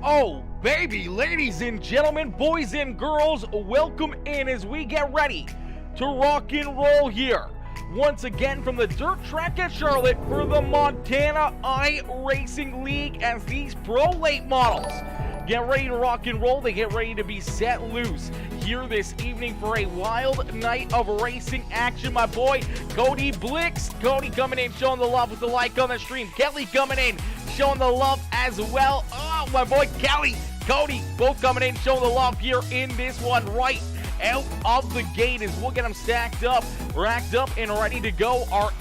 Oh, baby, ladies and gentlemen, boys and girls, welcome in as we get ready to rock and roll here. Once again from the dirt track at Charlotte for the Montana iRacing League as these pro late models get ready to rock and roll. They get ready to be set loose here this evening for a wild night of racing action. My boy, Cody Blix. Cody coming in, showing the love with the like on the stream. Kelly coming in, showing the love as well. Oh, my boy, Kelly, Cody, both coming in, showing the love here in this one right out of the gate as we'll get them stacked up, racked up, and ready to go. Our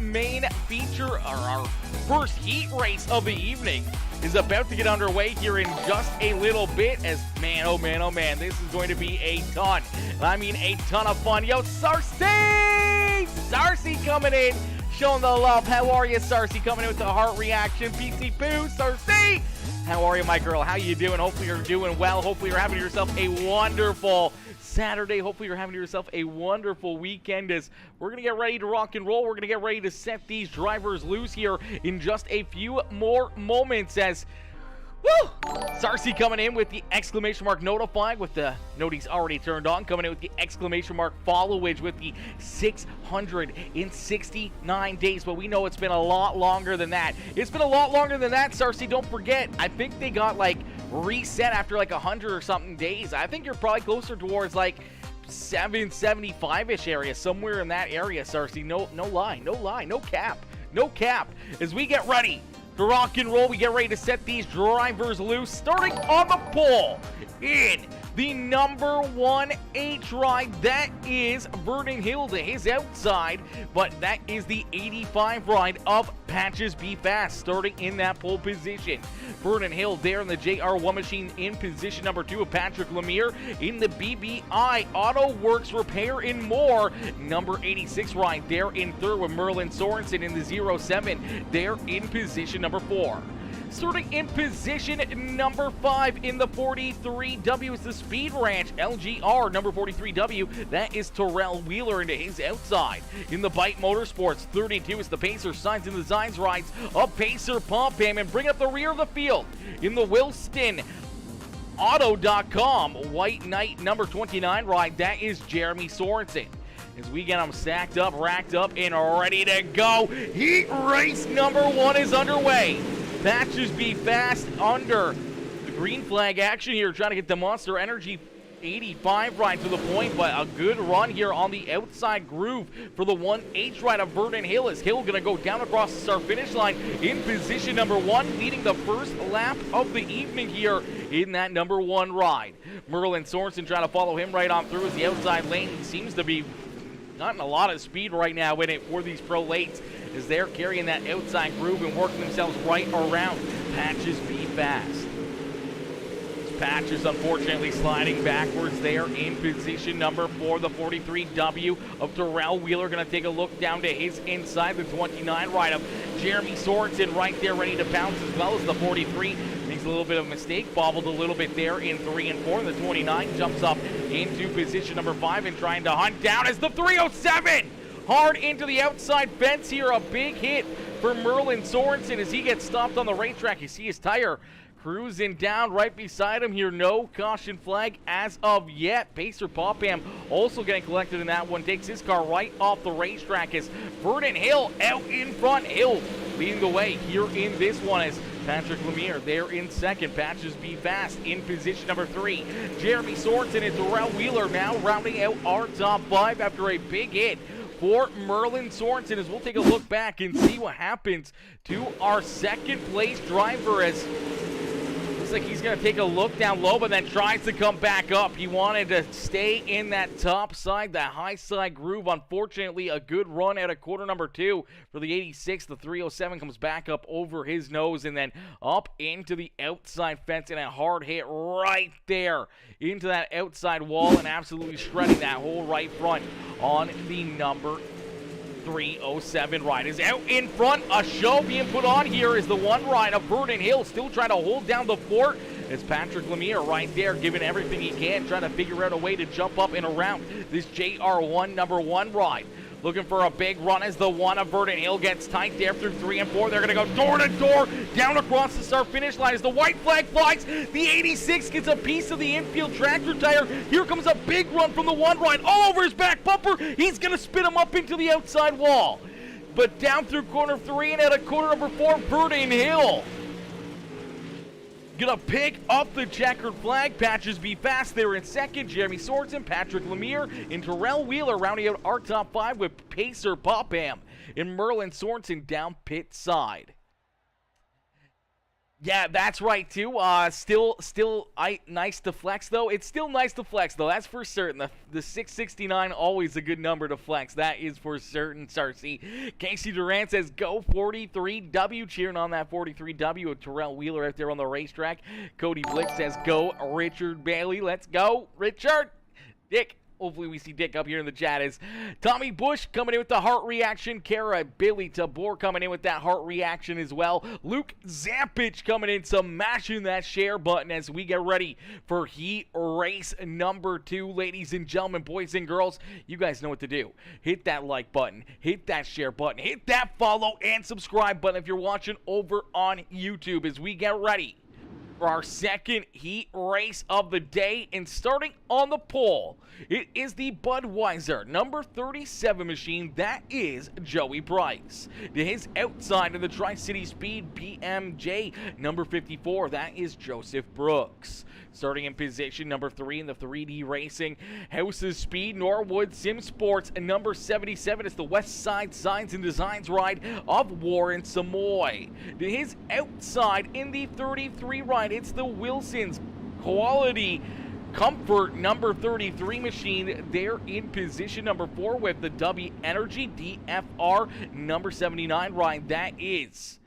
main feature, or our first heat race of the evening, is about to get underway here in just a little bit as, man, oh man, this is going to be a ton. And I mean a ton of fun. Yo, Sarcy! Sarcy coming in, showing the love. How are you, Sarcy? Coming in with the heart reaction. PC Poo, Sarcy! How are you, my girl? How you doing? Hopefully you're doing well. Hopefully you're having yourself a wonderful Saturday. Hopefully you're having yourself a wonderful weekend as we're going to get ready to rock and roll. We're going to get ready to set these drivers loose here in just a few more moments as, woo! Sarcy coming in with the exclamation mark notifying with the noties already turned on. Coming in with the exclamation mark followage with the 669 days. But we know it's been a lot longer than that. It's been a lot longer than that, Sarcy. Don't forget, I think they got like reset after like 100 or something days. I think you're probably closer towards like 775-ish area, somewhere in that area, Sarcy. No lie, no cap. As we get ready to rock and roll, we get ready to set these drivers loose, starting on the pole in the number 1 H ride. That is Vernon Hill to his outside, but that is the 85 ride of Patches Be Fast, starting in that pole position. Vernon Hill there in the JR1 machine in position number 2 of Patrick Lemire in the BBI Auto Works Repair and More. Number 86 ride there in third with Merlin Sorensen in the 07 there in position number 4. Starting in position number 5 in the 43W is the Speed Ranch LGR number 43W. That is Terrell Wheeler into his outside. In the Bite Motorsports 32 is the Pacer Signs and Designs rides of Pacer Pompam, and bring up the rear of the field in the Wilston Auto.com White Knight number 29 ride. That is Jeremy Sorensen. As we get them stacked up, racked up, and ready to go. Heat race number 1 is underway. Patches Be Fast under the green flag action here, trying to get the Monster Energy 85 ride to the point, but a good run here on the outside groove for the 1H ride of Vernon Hill. Is Hill going to go down across the start finish line in position number 1, leading the first lap of the evening here in that number 1 ride. Merlin Sorensen trying to follow him right on through as the outside lane seems to be not in a lot of speed right now in it for these pro lates, as they're carrying that outside groove and working themselves right around Patches Be Fast. Patches unfortunately sliding backwards there in position number 4, the 43W of Terrell Wheeler. Going to take a look down to his inside, the 29 ride of Jeremy Sorensen right there ready to pounce, as well as the 43. Makes a little bit of a mistake, bobbled a little bit there in 3 and 4. The 29 jumps up into position number 5 and trying to hunt down as the 307 hard into the outside fence here. A big hit for Merlin Sorensen as he gets stopped on the racetrack. You see his tire cruising down right beside him here. No caution flag as of yet. Pacer Popham also getting collected in that one. Takes his car right off the racetrack as Vernon Hill out in front. Hill leading the way here in this one as Patrick Lemire there in second. Patches Be Fast in position number 3. Jeremy Sorensen and Terrell Wheeler now rounding out our top 5 after a big hit for Merlin Sorensen, as we'll take a look back and see what happens to our second place driver, as looks like he's going to take a look down low but then tries to come back up. He wanted to stay in that top side, that high side groove. Unfortunately, a good run out of quarter number 2 for the 86. The 307 comes back up over his nose and then up into the outside fence, and a hard hit right there into that outside wall and absolutely shredding that whole right front on the number 307 ride. Is out in front. A show being put on here is the 1 ride of Vernon Hill, still trying to hold down the fort. It's Patrick Lemire right there giving everything he can, trying to figure out a way to jump up and around this JR1 number 1 ride looking for a big run as the one of Verdant Hill gets tight there through 3 and 4. They're going to go door to door down across the start finish line as the white flag flies. The 86 gets a piece of the infield tractor tire. Here comes a big run from the one right all over his back bumper. He's going to spin him up into the outside wall. But down through corner 3 and out of corner number 4, Verdant Hill gonna pick up the checkered flag. Patches be fast there in second. Jeremy Sorensen, Patrick Lemire, and Terrell Wheeler rounding out our top 5 with Pacer Popham and Merlin Sorensen down pit side. Yeah, that's right too. Still nice to flex though. It's still nice to flex though. That's for certain. The 669 always a good number to flex. That is for certain. Sarcy. Casey Durant says go 43W. Cheering on that 43W with Terrell Wheeler out there on the racetrack. Cody Blix says go Richard Bailey. Let's go Richard. Dick. Hopefully we see Dick up here in the chat. Is Tommy Bush coming in with the heart reaction. Kara Billy Tabor coming in with that heart reaction as well. Luke Zampich coming in, smashing that share button as we get ready for heat race number 2. Ladies and gentlemen, boys and girls, you guys know what to do. Hit that like button, hit that share button, hit that follow and subscribe button if you're watching over on YouTube as we get ready for our second heat race of the day. And starting on the pole, it is the Budweiser number 37 machine. That is Joey Price. To his outside of the Tri-City Speed BMJ number 54, that is Joseph Brooks. Starting in position number 3 in the 3D Racing Houses Speed Norwood Sim Sports number 77 is the West Side Signs and Designs ride of Warren Samoy. To his outside in the 33 ride, it's the Wilson's Quality Comfort number 33 machine. They're in position number 4 with the W Energy DFR number 79 ride. That is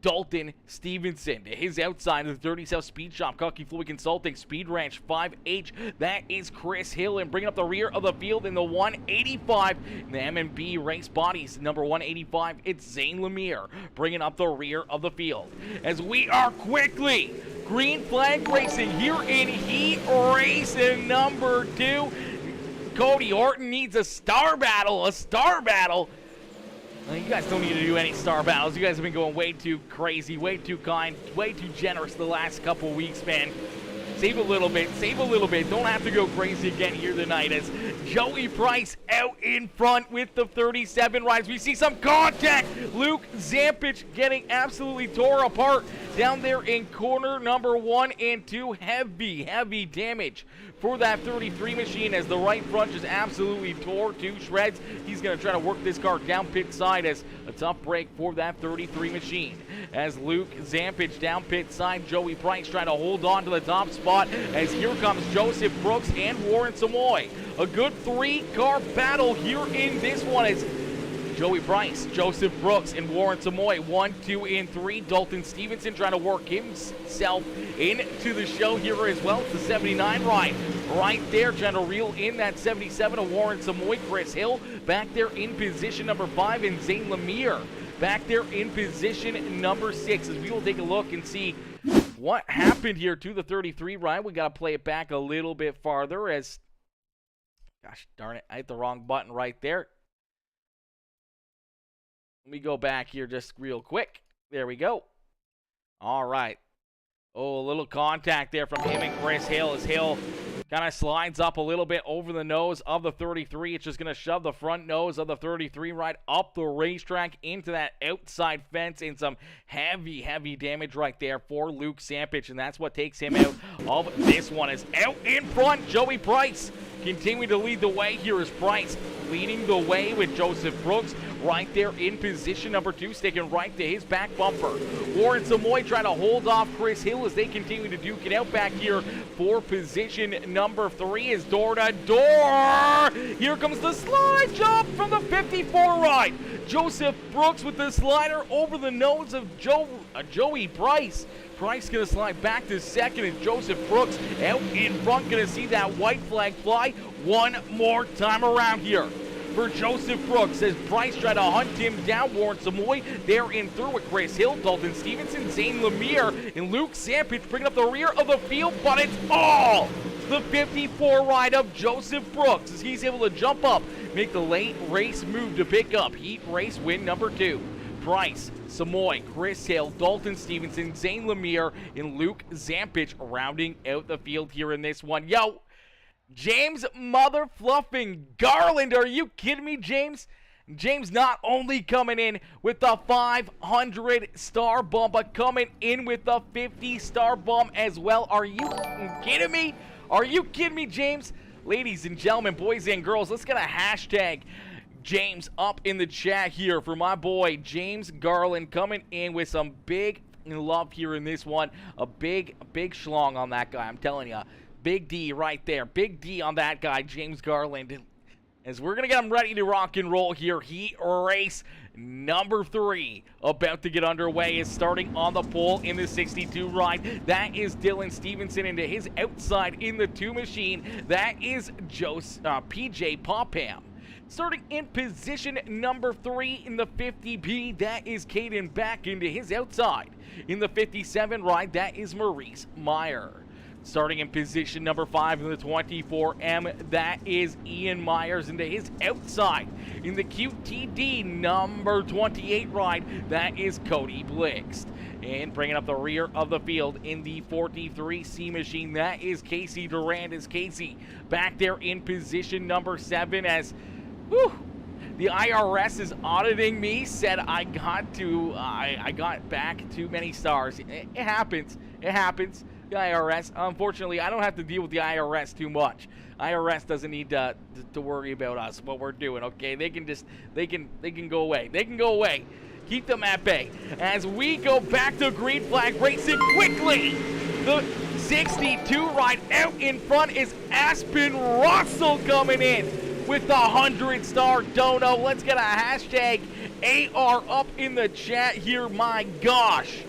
Dalton Stevenson. To his outside of the 30 South Speed Shop, Cocky Floyd Consulting, Speed Ranch 5H, that is Chris Hill. And bringing up the rear of the field in the 185, the M&B Race Bodies, number 185, it's Zane Lemire. Bringing up the rear of the field. As we are quickly green flag racing here in heat race number 2. Cody Horton needs a star battle, Well, you guys don't need to do any star battles. You guys have been going way too crazy, way too kind, way too generous the last couple weeks, man. Save a little bit, Don't have to go crazy again here tonight as Joey Price out in front with the 37 rides. We see some contact. Luke Zampich getting absolutely tore apart down there in corner number 1 and 2. Heavy damage for that 33 machine as the right front just absolutely tore to shreds. He's going to try to work this car down pit side as a tough break for that 33 machine. As Luke Zampich down pit side, Joey Price trying to hold on to the top spot as here comes Joseph Brooks and Warren Samoy. A good 3-car battle here in this one as Joey Price, Joseph Brooks, and Warren Samoy, 1, 2, and 3. Dalton Stevenson trying to work himself into the show here as well. It's the 79 ride right there, trying to reel in that 77 of Warren Samoy. Chris Hill back there in position number 5, and Zane Lemire back there in position number 6 as we will take a look and see what happened here to the 33 ride. We got to play it back a little bit farther as, gosh darn it, I hit the wrong button right there. Let me go back here just real quick. There we go. All right. Oh, a little contact there from him and Chris Hill as Hill kind of slides up a little bit over the nose of the 33. It's just going to shove the front nose of the 33 right up the racetrack into that outside fence, and some heavy damage right there for Luke Zampich, and that's what takes him out of this one. Is out in front, Joey Price continuing to lead the way here as Price leading the way with Joseph Brooks right there in position number 2, sticking right to his back bumper. Warren Samoy trying to hold off Chris Hill as they continue to duke it out back here for position number 3 is door to door. Here comes the slide jump from the 54 ride. Joseph Brooks with the slider over the nose of Joey Price. Price going to slide back to second, and Joseph Brooks out in front. Going to see that white flag fly one more time around here for Joseph Brooks as Price tried to hunt him down. Warren Samoy there in through with Chris Hill, Dalton Stevenson, Zane Lemire, and Luke Zampich bringing up the rear of the field, but it's all the 54 ride of Joseph Brooks as he's able to jump up make the late race move to pick up heat race win number 2. Price, Samoy, Chris Hale, Dalton Stevenson, Zane Lemire, and Luke Zampich rounding out the field here in this one. Yo, James Mother Fluffing Garland, are you kidding me, James? James not only coming in with the 500-star bump, but coming in with the 50-star bump as well. Are you kidding me? Are you kidding me, James? Ladies and gentlemen, boys and girls, let's get a hashtag James up in the chat here for my boy James Garland, coming in with some big love here in this one. A big schlong on that guy, I'm telling you. Big D right there. Big D on that guy, James Garland. As we're going to get him ready to rock and roll here. Heat race number 3 about to get underway, is starting on the pole in the 62 ride. That is Dylan Stevenson into his outside in the 2 machine. That is PJ Popham. Starting in position number 3 in the 50B, that is Caden back into his outside. In the 57 ride, that is Maurice Meyer. Starting in position number 5 in the 24M, that is Ian Myers into his outside. In the QTD number 28 ride, that is Cody Blixt. And bringing up the rear of the field in the 43C machine, that is Casey Durand. As Casey back there in position number 7 as the IRS is auditing me, said I got back too many stars. It happens. It happens. The IRS, unfortunately, I don't have to deal with the IRS too much. IRS doesn't need to worry about us, what we're doing, okay? They can go away. They can go away. Keep them at bay. As we go back to green flag racing quickly, the 62 ride out in front is Aspen Russell coming in with the 100-star dono. Let's get a hashtag AR up in the chat here. My gosh.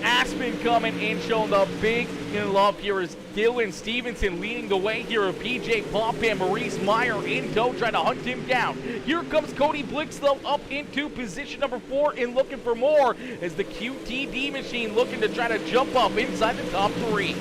Aspen coming in, showing the big love here is Dylan Stevenson leading the way here of PJ Popham, Maurice Meyer in tow, trying to hunt him down. Here comes Cody Blix, though, up into position number 4 and looking for more as the QTD machine looking to try to jump up inside the top 3.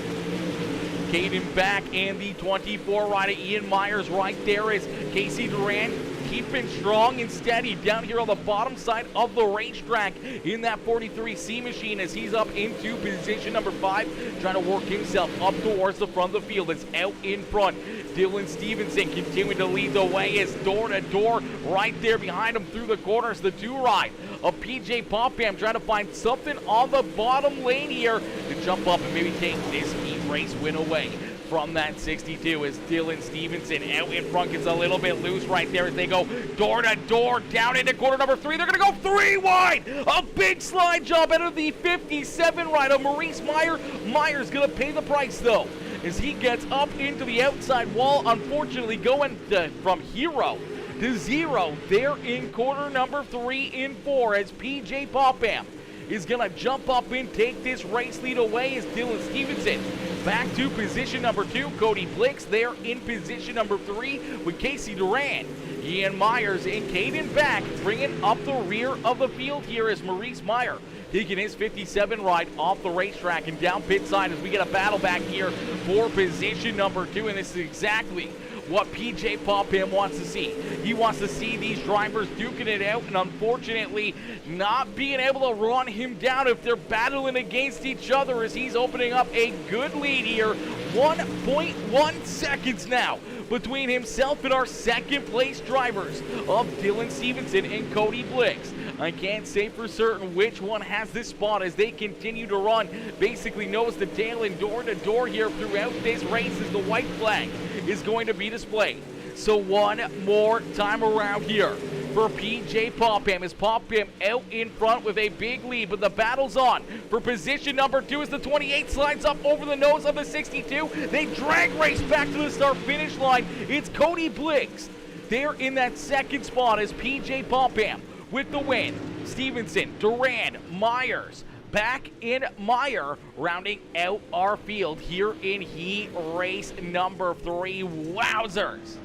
Caden back and the 24 rider Ian Myers right there is Casey Durand keeping strong and steady down here on the bottom side of the racetrack in that 43C machine as he's up into position number 5, trying to work himself up towards the front of the field. It's out in front. Dylan Stevenson continuing to lead the way as door to door right there behind him through the corners. The 2 ride of PJ Popham trying to find something on the bottom lane here to jump up and maybe take this heat race win away from that 62 as Dylan Stevenson out in front gets a little bit loose right there as they go door to door down into corner number 3. They're going to go 3 wide. A big slide job out of the 57 ride of Maurice Meyer. Meyer's going to pay the price though as he gets up into the outside wall, unfortunately going from hero to 0 there in corner number 3 and 4 as PJ Popham is going to jump up and take this race lead away as Dylan Stevenson back to position number 2. Cody Blix there in position number 3 with Casey Durand. Ian Myers and Caden back, bringing up the rear of the field here as Maurice Meyer taking his 57 ride off the racetrack and down pit side as we get a battle back here for position number 2. And this is exactly what PJ Popham wants to see. He wants to see these drivers duking it out and unfortunately not being able to run him down if they're battling against each other as he's opening up a good lead here. 1.1 seconds now between himself and our second place drivers of Dylan Stevenson and Cody Blix. I can't say for certain which one has this spot as they continue to run basically nose to tail and door to door here throughout this race as the white flag is going to be displayed. So one more time around here for PJ Popham as Popham out in front with a big lead, but the battle's on for position number 2 as the 28 slides up over the nose of the 62. They drag race back to the start finish line. It's Cody Blix there in that second spot as PJ Popham with the win. Stevenson, Durand, Myers, back in Meyer, rounding out our field here in heat race number 3. Wowzers.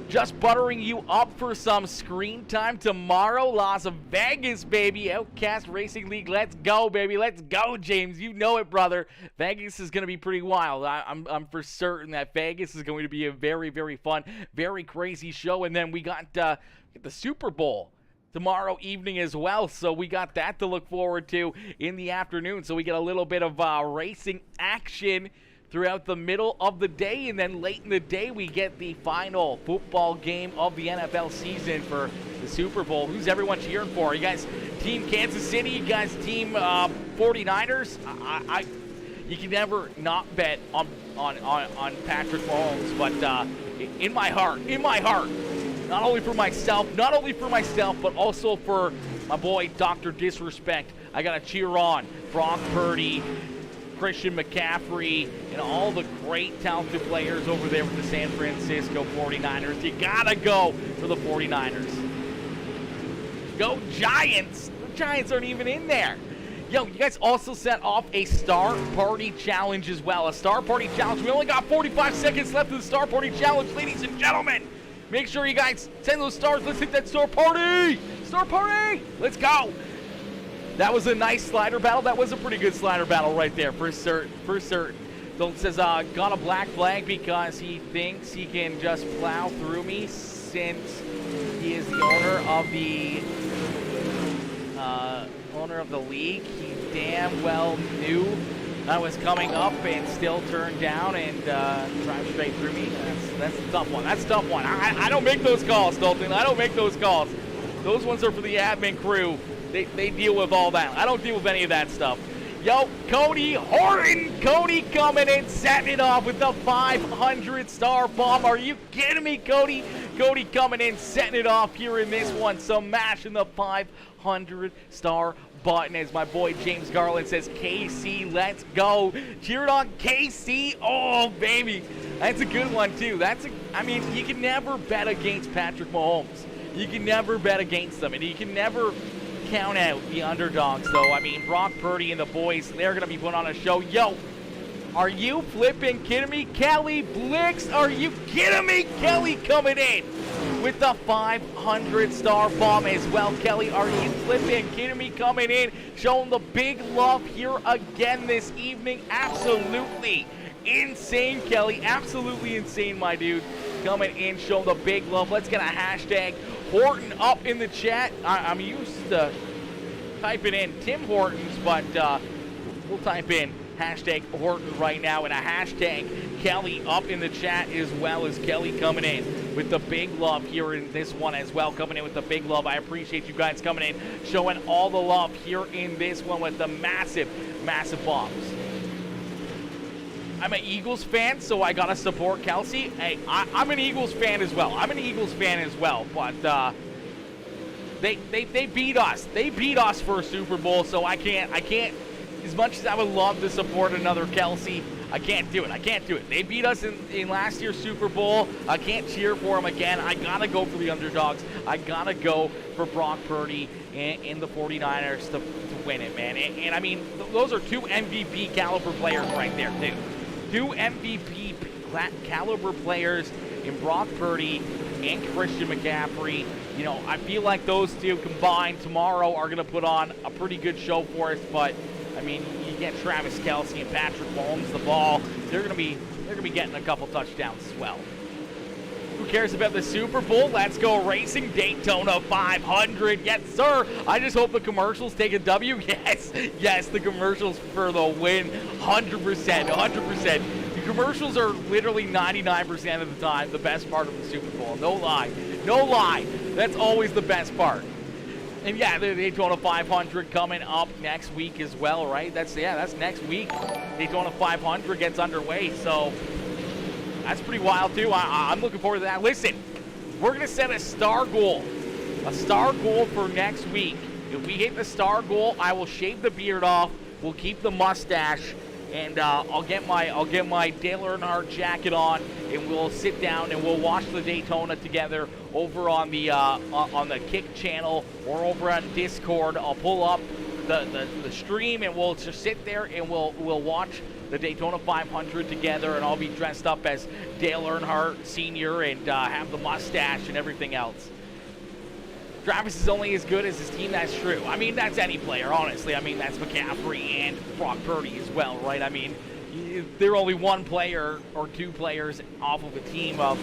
Just buttering you up for some screen time tomorrow. Las Vegas, baby. Outcast Racing League. Let's go, baby. Let's go, James. You know it, brother. Vegas is going to be pretty wild. I'm for certain that Vegas is going to be a very, very fun, very crazy show. And then we got the Super Bowl tomorrow evening as well. So we got that to look forward to in the afternoon. So we get a little bit of racing action throughout the middle of the day, and then late in the day we get the final football game of the NFL season for the Super Bowl. Who's everyone cheering for? You guys team Kansas City? You guys team 49ers? You can never not bet on Patrick Mahomes, but in my heart, not only for myself, but also for my boy Dr. Disrespect, I gotta cheer on Brock Purdy, Christian McCaffrey, and all the great talented players over there with the San Francisco 49ers. You gotta go for the 49ers. Go Giants! The Giants aren't even in there. Yo, you guys also set off a Star Party Challenge as well. A Star Party Challenge. We only got 45 seconds left of the Star Party Challenge, ladies and gentlemen. Make sure you guys send those stars. Let's hit that Star Party! Star Party! Let's go! That was a nice slider battle. That was a pretty good slider battle right there, for certain. Don't says, got a black flag because he thinks he can just plow through me since he is the owner of the league. He damn well knew I was coming up and still turned down and drive straight through me. That's a tough one. That's a tough one. I don't make those calls, Dalton. I don't make those calls. Those ones are for the admin crew. They deal with all that. I don't deal with any of that stuff. Yo, Cody Horton. Cody coming in, setting it off with the 500 star bomb. Are you kidding me, Cody? Cody coming in, setting it off here in this one. So mashing the 500 star button, as my boy James Garland says, KC, let's go. Cheered on KC. Oh, baby. That's a good one, too. I mean, you can never bet against Patrick Mahomes. You can never bet against them, and you can never count out the underdogs, though. I mean, Brock Purdy and the boys, they're going to be put on a show. Yo, are you flipping kidding me? Kelly Blix, are you kidding me? Kelly coming in with the 500 star bomb as well. Kelly, are you flipping kidding me? Coming in, showing the big love here again this evening. Absolutely insane, Kelly. Absolutely insane, my dude. Coming in, showing the big love. Let's get a hashtag Horton up in the chat. I'm used to typing in Tim Hortons, but we'll type in hashtag Horton right now, and a hashtag Kelly up in the chat as well. As Kelly coming in with the big love here in this one as well. Coming in with the big love. I appreciate you guys coming in, showing all the love here in this one with the massive, massive bombs. I'm an Eagles fan, so I gotta support Kelsey. Hey, I'm an Eagles fan as well. But they beat us. They beat us for a Super Bowl, so I can't. As much as I would love to support another Kelsey, I can't do it. They beat us in last year's Super Bowl. I can't cheer for them again. I gotta go for the underdogs. I gotta go for Brock Purdy and the 49ers to win it, man. And I mean, those are two MVP caliber players right there, too. Two MVP caliber players in Brock Purdy and Christian McCaffrey. You know, I feel like those two combined tomorrow are going to put on a pretty good show for us. But I mean, you get Travis Kelce and Patrick Mahomes the ball. They're going to be getting a couple touchdowns as well. Who cares about the Super Bowl? Let's go racing. Daytona 500. Yes, sir. I just hope the commercials take a W. Yes, the commercials for the win. 100%. The commercials are literally 99% of the time the best part of the Super Bowl. No lie. That's always the best part. And yeah, the Daytona 500 coming up next week as well, right? That's next week. Daytona 500 gets underway, so that's pretty wild, too. I'm looking forward to that. Listen, we're going to set a star goal for next week. If we hit the star goal, I will shave the beard off. We'll keep the mustache, and I'll get my Dale Earnhardt jacket on, and we'll sit down and we'll watch the Daytona together over on the Kick channel or over on Discord. I'll pull up the stream, and we'll just sit there and we'll watch the Daytona 500 together, and I'll be dressed up as Dale Earnhardt Sr. and have the mustache and everything else. Travis is only as good as his team, that's true. I mean, that's any player, honestly. I mean, that's McCaffrey and Brock Purdy as well, right? I mean, they're only one player or two players off of a team of,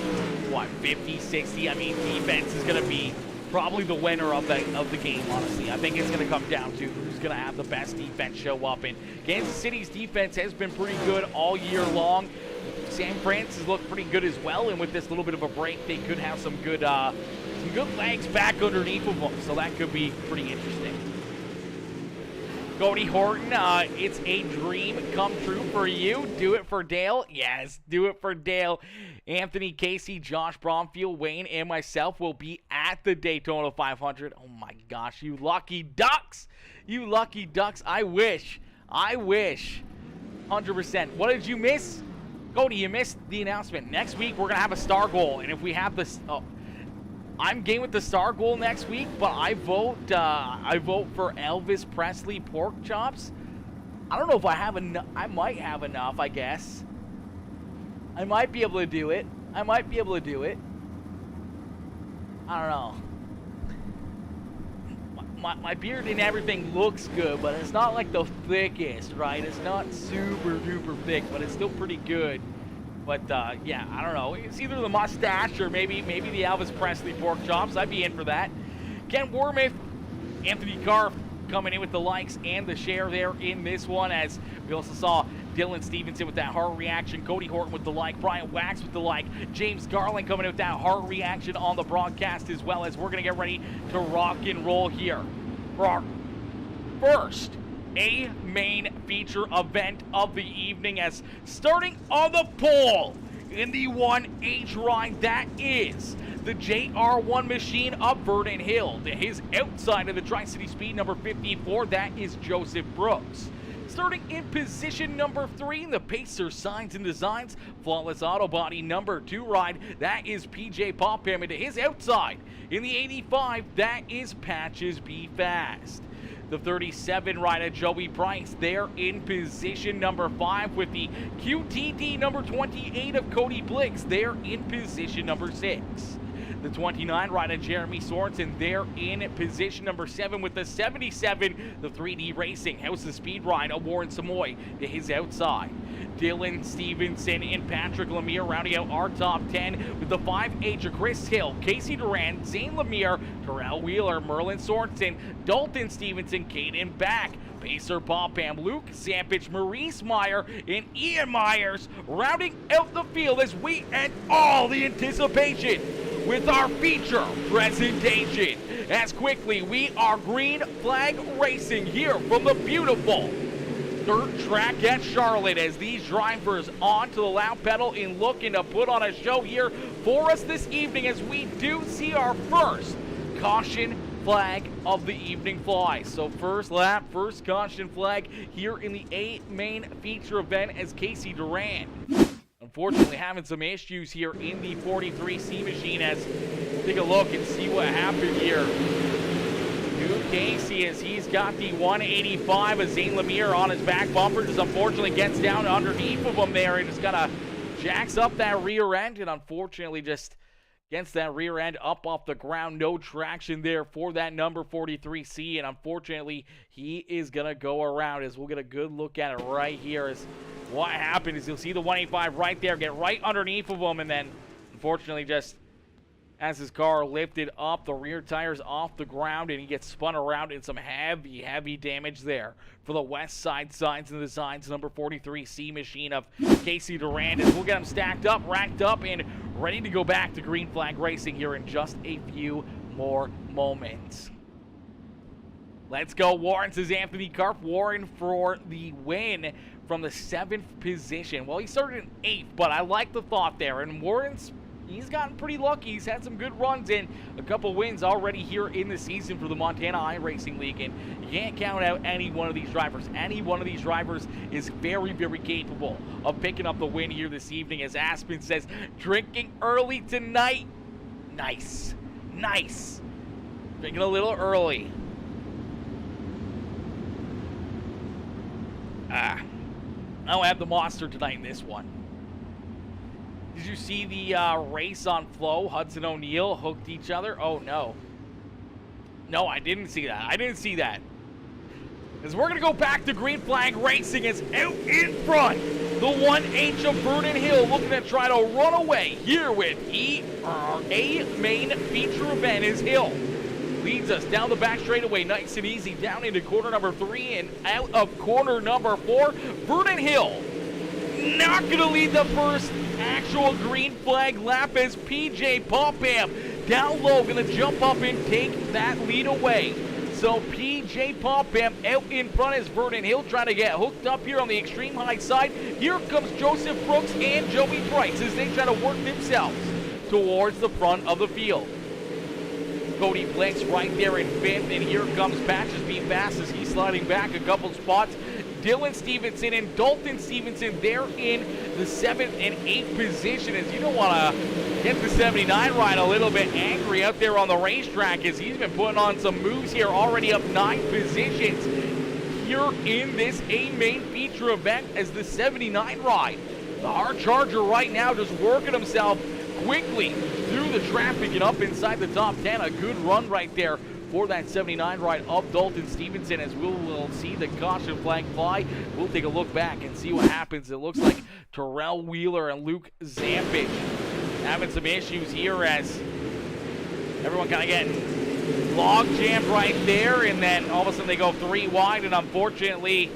what, 50, 60? I mean, defense is going to be probably the winner of the game, honestly. I think it's going to come down to who's going to have the best defense show up. And Kansas City's defense has been pretty good all year long. San Francisco looked pretty good as well, and with this little bit of a break, they could have some good legs back underneath of them, so that could be pretty interesting. Cody Horton, it's a dream come true for you. Do it for Dale. Yes, do it for Dale. Anthony, Casey, Josh Bromfield, Wayne, and myself will be at the Daytona 500. Oh my gosh, you lucky ducks. You lucky ducks. I wish. 100%. What did you miss? Cody, you missed the announcement. Next week, we're going to have a star goal, and if we have this... Oh, I'm game with the star goal next week, but I vote for Elvis Presley pork chops. I don't know if I have enough. I might have enough, I guess. I might be able to do it. I don't know. My beard and everything looks good, but it's not like the thickest, right? It's not super duper thick, but it's still pretty good. But, yeah, I don't know. It's either the mustache or maybe the Elvis Presley pork chops. I'd be in for that. Ken Wormuth, Anthony Karff coming in with the likes and the share there in this one, as we also saw Dylan Stevenson with that heart reaction, Cody Horton with the like, Brian Wax with the like, James Garland coming in with that heart reaction on the broadcast, as well as we're going to get ready to rock and roll here for our first main feature event of the evening, as starting on the pole in the 1H ride, that is the JR1 machine of Vernon Hill. To his outside of the Tri-City Speed number 54, that is Joseph Brooks. Starting in position number 3, the Pacer Signs and Designs Flawless Auto Body number 2 ride, that is PJ Popham. And to his outside in the 85, that is Patches Be Fast. The 37 rider, Joey Price, there in position number 5 with the QTD number 28 of Cody Blix, there in position number 6. The 29 rider, Jeremy Sorensen, there in position number 7 with the 77, the 3D Racing House of Speed ride of Warren Samoy to his outside. Dylan Stevenson and Patrick Lemire rounding out our top 10 with the 5H of Chris Hill, Casey Durant, Zane Lemire, Terrell Wheeler, Merlin Sorensen, Dalton Stevenson, Caden Back, Pacer Popham, Luke Zampich, Maurice Meyer, and Ian Myers rounding out the field as we end all the anticipation with our feature presentation. As quickly, we are Green Flag Racing here from the beautiful dirt track at Charlotte, as these drivers onto the loud pedal and looking to put on a show here for us this evening, as we do see our first caution flag of the evening fly. So first lap, first caution flag here in the main feature event, as Casey Durant unfortunately having some issues here in the 43C machine. As take a look and see what happened here. Casey, as he's got the 185 of Zane Lemire on his back bumper, just unfortunately gets down underneath of him there and just kind of jacks up that rear end, and unfortunately just gets that rear end up off the ground. No traction there for that number 43C, and unfortunately he is going to go around, as we'll get a good look at it right here. As what happened is you'll see the 185 right there get right underneath of him, and then unfortunately just as his car lifted up, the rear tires off the ground, and he gets spun around in some heavy damage there for the West Side Signs and Designs number 43C machine of Casey Durant. As we'll get him stacked up, racked up, and ready to go back to Green Flag Racing here in just a few more moments. Let's go, Warren, says Anthony Karff. Warren for the win from the 7th position. Well, he started in 8th, but I like the thought there, and he's gotten pretty lucky. He's had some good runs and a couple wins already here in the season for the Montana iRacing League, and you can't count out any one of these drivers. Any one of these drivers is very, very capable of picking up the win here this evening, as Aspen says, drinking early tonight. Nice. Nice. Drinking a little early. I don't have the monster tonight in this one. Did you see the race on Flow? Hudson O'Neal hooked each other? Oh, no. No, I didn't see that. I didn't see that. As we're going to go back to green flag racing, is out in front. The 1H of Vernon Hill looking to try to run away here with a main feature event is Hill. Leads us down the back straightaway, nice and easy, down into corner number 3 and out of corner number 4. Vernon Hill not going to lead the first actual green flag lap as PJ Popham down low, going to jump up and take that lead away. So PJ Popham out in front as Vernon Hill trying to get hooked up here on the extreme high side. Here comes Joseph Brooks and Joey Price as they try to work themselves towards the front of the field. Cody Blix right there in 5th, and here comes Patches Be Fast as he's sliding back a couple spots. Dylan Stevenson and Dalton Stevenson there in the 7th and 8th position as you don't want to get the 79 ride a little bit angry out there on the racetrack as he's been putting on some moves here, already up 9 positions here in this A-main feature event as the 79 ride. The hard charger right now just working himself quickly through the traffic and up inside the top 10. A good run right there for that 79 ride of Dalton Stevenson as we'll see the caution flag fly. We'll take a look back and see what happens. It looks like Terrell Wheeler and Luke Zampich having some issues here as everyone kind of getting log jammed right there, and then all of a sudden they go 3 wide, and unfortunately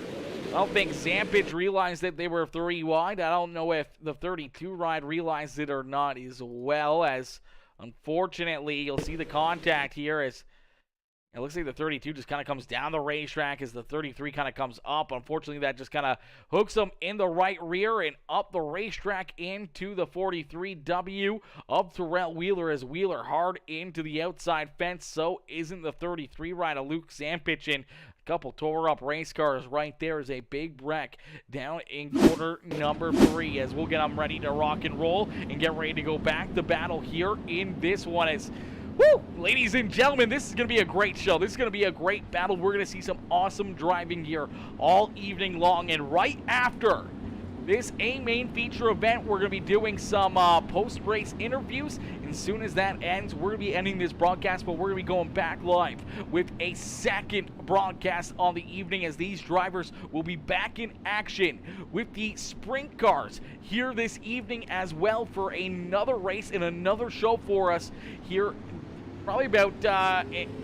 I don't think Zampich realized that they were 3 wide. I don't know if the 32 ride realized it or not as well, as unfortunately you'll see the contact here as it looks like the 32 just kind of comes down the racetrack as the 33 kind of comes up. Unfortunately, that just kind of hooks them in the right rear and up the racetrack into the 43W of Terrell Wheeler as Wheeler hard into the outside fence. So isn't the 33 ride of Luke Zampich, and a couple tore up race cars right there is a big wreck down in corner number 3 as we'll get them ready to rock and roll and get ready to go back to battle here in this one as woo! Ladies and gentlemen, this is going to be a great show. This is going to be a great battle. We're going to see some awesome driving here all evening long. And right after this A-main feature event, we're going to be doing some post-race interviews. And as soon as that ends, we're going to be ending this broadcast, but we're going to be going back live with a second broadcast on the evening as these drivers will be back in action with the sprint cars here this evening as well for another race and another show for us here. Probably about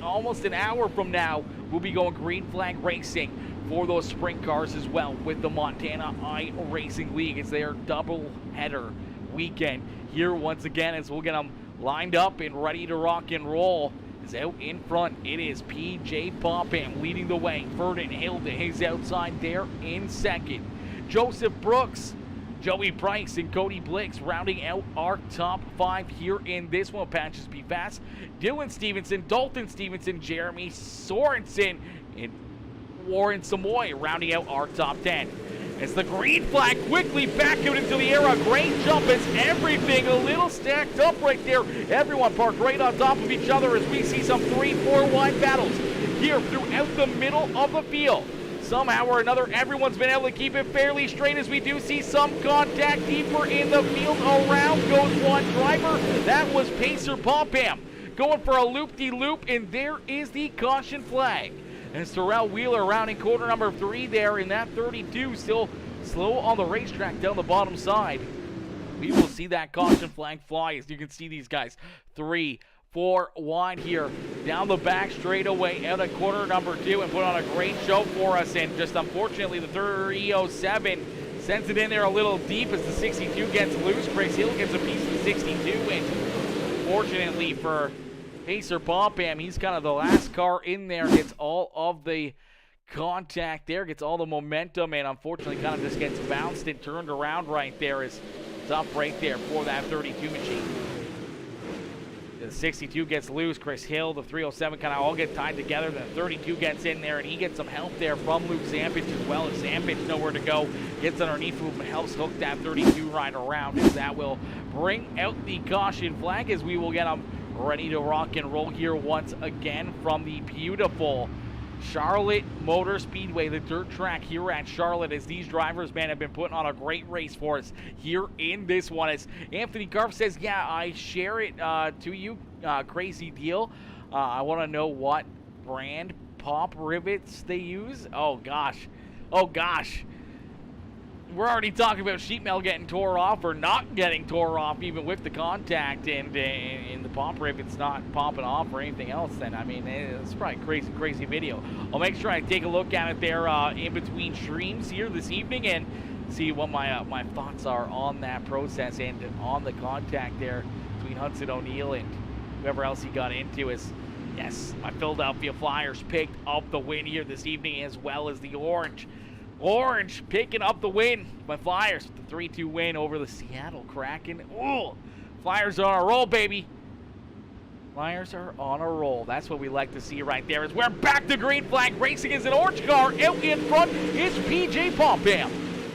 almost an hour from now, we'll be going green flag racing for those sprint cars as well with the Montana iRacing League. It's their double header weekend here once again as we'll get them lined up and ready to rock and roll. Is out in front, it is PJ Popham leading the way. Vernon Hill to his outside there in 2nd. Joseph Brooks, Joey Price, and Cody Blix rounding out our top 5 here in this one. Patches Be Fast, Dylan Stevenson, Dalton Stevenson, Jeremy Sorensen, and Warren Samoy rounding out our top 10. As the green flag quickly back out into the air, a great jump as everything a little stacked up right there. Everyone parked right on top of each other as we see some 3-4 wide battles here throughout the middle of the field. Somehow or another, everyone's been able to keep it fairly straight as we do see some contact deeper in the field. Around goes one driver. That was Pacer Popham going for a loop-de-loop, and there is the caution flag. And Terrell Wheeler rounding corner number 3 there in that 32, still slow on the racetrack down the bottom side. We will see that caution flag fly as you can see these guys 3-4 wide here down the back straightaway out of corner number 2 and put on a great show for us. And just unfortunately the 307 sends it in there a little deep as the 62 gets loose. Chris Hill gets a piece of the 62, and fortunately for Pacer Popham, he's kind of the last car in there, gets all of the contact there, gets all the momentum, and unfortunately kind of just gets bounced and turned around right there. Is tough right there for that 32 machine. The 62 gets loose. Chris Hill, the 307 kind of all get tied together. The 32 gets in there, and he gets some help there from Luke Zampich as well. As Zampich nowhere to go, gets underneath him and helps hook that 32 right around, as that will bring out the caution flag as we will get him ready to rock and roll here once again from the beautiful Charlotte Motor Speedway, the dirt track here at Charlotte, as these drivers, man, have been putting on a great race for us here in this one. As Anthony Garf says, yeah, I share it to you. Crazy deal. I want to know what brand pop rivets they use. Oh, gosh. Oh, gosh. We're already talking about sheet metal getting tore off or not getting tore off, even with the contact, and the pop rivets not popping off or anything else. Then I mean, it's probably crazy video. I'll make sure I take a look at it there in between streams here this evening and see what my thoughts are on that process and on the contact there between Hudson O'Neal and whoever else he got into. As yes, my Philadelphia Flyers picked up the win here this evening, as well as the Orange picking up the win. My Flyers with the 3-2 win over the Seattle Kraken. Ooh, Flyers are on a roll, baby. Flyers are on a roll. That's what we like to see right there. As we're back to green flag racing as an orange car. Out in front is PJ Pompam.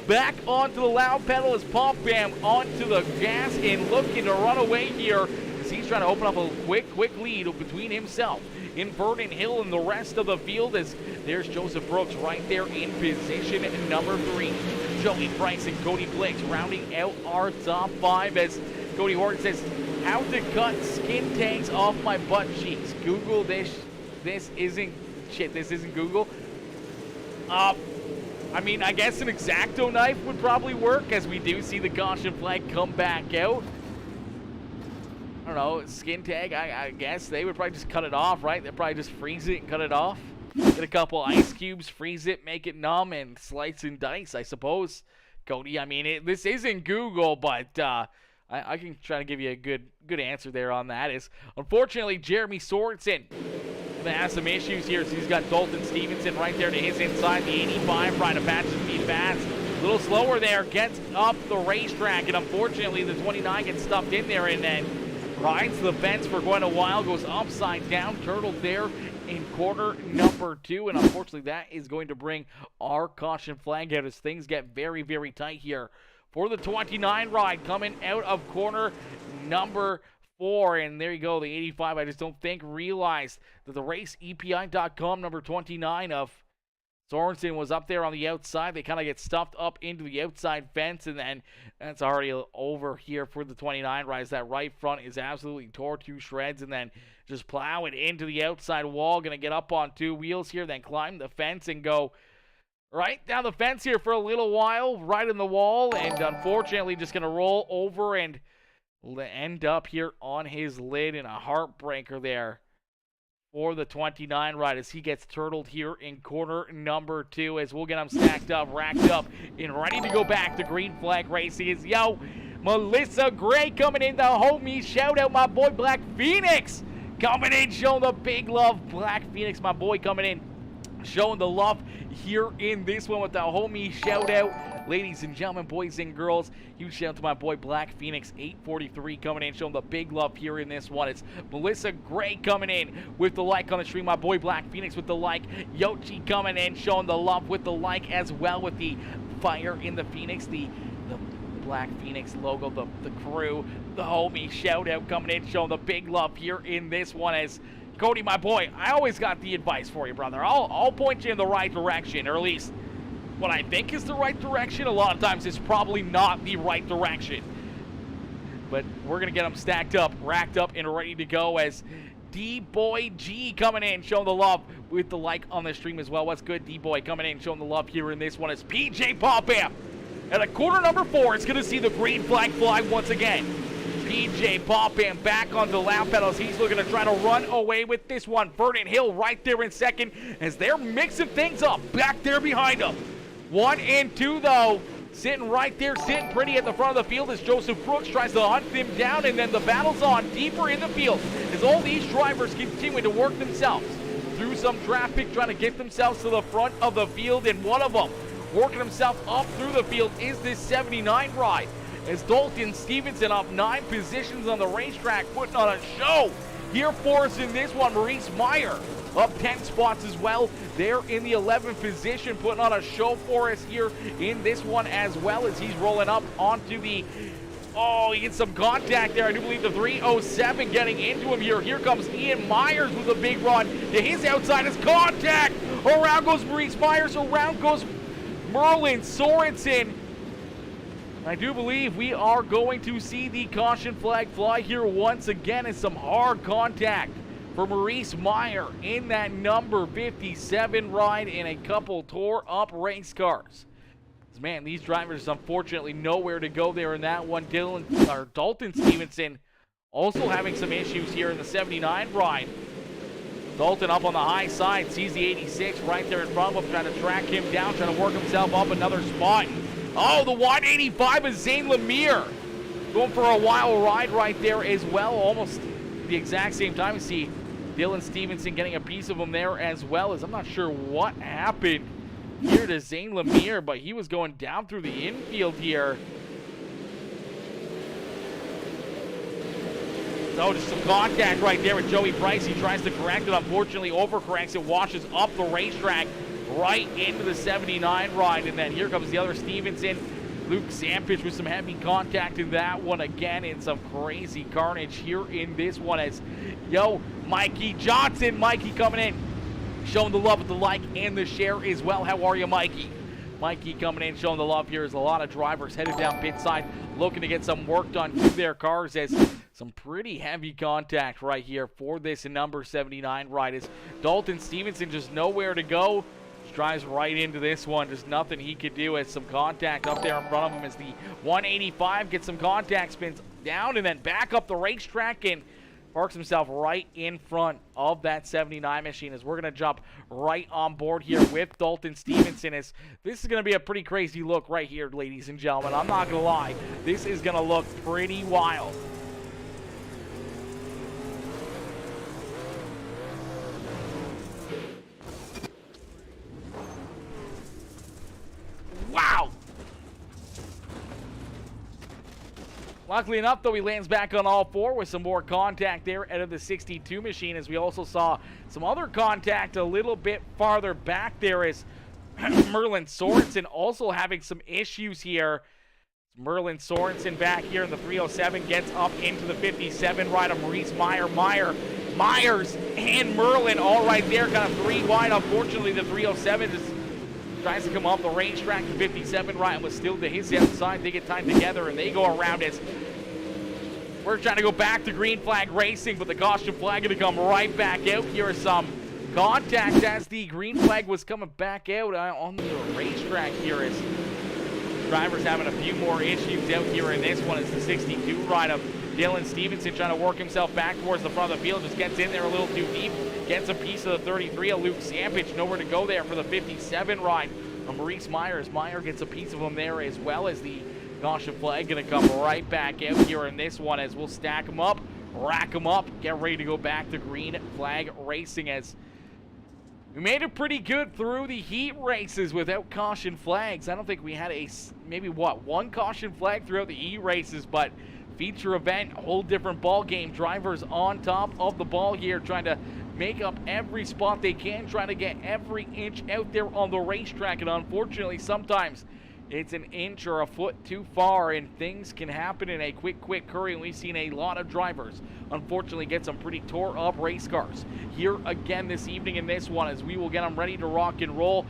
Back onto the loud pedal as Pompam onto the gas and looking to run away here as he's trying to open up a quick lead between himself in Vernon Hill and the rest of the field. As there's Joseph Brooks right there in position number 3. Joey Price and Cody Blix rounding out our top 5 as Cody Horton says, how to cut skin tags off my butt cheeks. Google this. This isn't Google. I mean, I guess an X-Acto knife would probably work, as we do see the caution flag come back out. I don't know, skin tag, I guess they would probably just cut it off, right? They'd probably just freeze it and cut it off. Get a couple ice cubes, freeze it, make it numb, and slice and dice, I suppose. Cody, I mean, this isn't Google, but I can try to give you a good answer there on that. Is unfortunately, Jeremy Sorensen has some issues here. So he's got Dalton Stevenson right there to his inside. The 85 trying to patch his speed fast. A little slower there, gets up the racetrack, and unfortunately the 29 gets stuffed in there and then rides the fence for quite a while, goes upside down, turtled there in corner number 2, and unfortunately that is going to bring our caution flag out as things get very tight here for the 29 ride coming out of corner number 4. And there you go, the 85, I just don't think realized that the raceepi.com number 29 of Sorensen was up there on the outside. They kind of get stuffed up into the outside fence, and then that's already over here for the 29 rise. That right front is absolutely tore to shreds, and then just plow it into the outside wall. Going to get up on 2 wheels here, then climb the fence and go right down the fence here for a little while, right in the wall, and unfortunately just going to roll over and end up here on his lid in a heartbreaker there for the 29 ride as he gets turtled here in corner number 2, as we'll get him stacked up, racked up, and ready to go back to green flag racing. Is Melissa Gray coming in, the homie. Shout out my boy Black Phoenix coming in, showing the big love. Black Phoenix, my boy, coming in, showing the love here in this one with the homie shout out. Ladies and gentlemen, boys and girls, huge shout out to my boy Black Phoenix 843 coming in, showing the big love here in this one. It's Melissa Gray coming in with the like on the stream. My boy Black Phoenix with the like. Yochi coming in, showing the love with the like as well, with the fire in the Phoenix, the Black Phoenix logo, the crew, the homie shout out coming in, showing the big love here in this one. As Cody, my boy, I always got the advice for you, brother. I'll point you in the right direction, or at least what I think is the right direction. A lot of times it's probably not the right direction. But we're going to get them stacked up, racked up, and ready to go as D-Boy G coming in, showing the love with the like on the stream as well. What's good, D-Boy, coming in, showing the love here in this one. It's PJ Pompam. At a corner number 4, it's going to see the green flag fly once again. PJ Pompam back on the loud pedals. He's looking to try to run away with this one. Vernon Hill right there in second as they're mixing things up back there behind them. 1 and 2 though, sitting right there, sitting pretty at the front of the field as Joseph Brooks tries to hunt them down, and then the battle's on deeper in the field as all these drivers continue to work themselves through some traffic, trying to get themselves to the front of the field, and one of them working himself up through the field is this 79 ride as Dalton Stevenson up 9 positions on the racetrack, putting on a show here for us in this one. Maurice Meyer up 10 spots as well. They're in the 11th position, putting on a show for us here in this one, as well as he's rolling up onto the, oh, he gets some contact there. I do believe the 307 getting into him here. Here comes Ian Myers with a big run to his outside. His contact. Around goes Maurice Myers. Around goes Merlin Sorensen. I do believe we are going to see the caution flag fly here once again, as some hard contact for Maurice Meyer in that number 57 ride in a couple tore up race cars. Man, these drivers unfortunately nowhere to go there in that one. Dalton Stevenson also having some issues here in the 79 ride. Dalton up on the high side, sees the 86 right there in front of him, trying to track him down, trying to work himself up another spot. Oh, the 185 is Zane Lemire going for a wild ride right there as well. Almost the exact same time. We see Dylan Stevenson getting a piece of him there as well. As I'm not sure what happened here to Zane Lemire, but he was going down through the infield here. So just some contact right there with Joey Price. He tries to correct it, unfortunately overcorrects it, washes up the racetrack right into the 79 ride. And then here comes the other Stevenson. Luke Sampich with some heavy contact in that one again, in some crazy carnage here in this one. As Mikey Johnson, Mikey coming in, showing the love with the like and the share as well. How are you, Mikey? Mikey coming in, showing the love here as a lot of drivers headed down pit side, looking to get some work done to their cars, as some pretty heavy contact right here for this number 79 ride. As Dalton Stevenson just nowhere to go, just drives right into this one. Just nothing he could do, as some contact up there in front of him as the 185 gets some contact, spins down and then back up the racetrack and parks himself right in front of that 79 machine. As we're going to jump right on board here with Dalton Stevenson, as this is going to be a pretty crazy look right here, ladies and gentlemen. I'm not going to lie. This is going to look pretty wild. Wow! Luckily enough, though, he lands back on all four with some more contact there out of the 62 machine, as we also saw some other contact a little bit farther back there, as Merlin Sorensen also having some issues here. Merlin Sorensen back here in the 307 gets up into the 57 right of Maurice Myers and Merlin all right there, kind of three wide. Unfortunately, the 307 just tries to come off the racetrack. The 57 right was still to his outside. They get tied together and they go around as we're trying to go back to green flag racing, but the caution flag going to come right back out. Here is some contact as the green flag was coming back out on the racetrack here, as drivers having a few more issues out here in this one. It's the 62 ride of Dylan Stevenson trying to work himself back towards the front of the field, just gets in there a little too deep, gets a piece of the 33 of Luke Sampich, nowhere to go there for the 57 ride of Maurice Myers. Meyer gets a piece of him there, as well as the caution flag going to come right back out here in this one, as we'll stack them up, rack them up, get ready to go back to green flag racing, as we made it pretty good through the heat races without caution flags. I don't think we had one caution flag throughout the E races, but feature event, a whole different ball game. Drivers on top of the ball here, trying to make up every spot they can, trying to get every inch out there on the racetrack. And unfortunately, sometimes it's an inch or a foot too far, and things can happen in a quick hurry. And we've seen a lot of drivers, unfortunately, get some pretty tore up race cars here again this evening in this one, as we will get them ready to rock and roll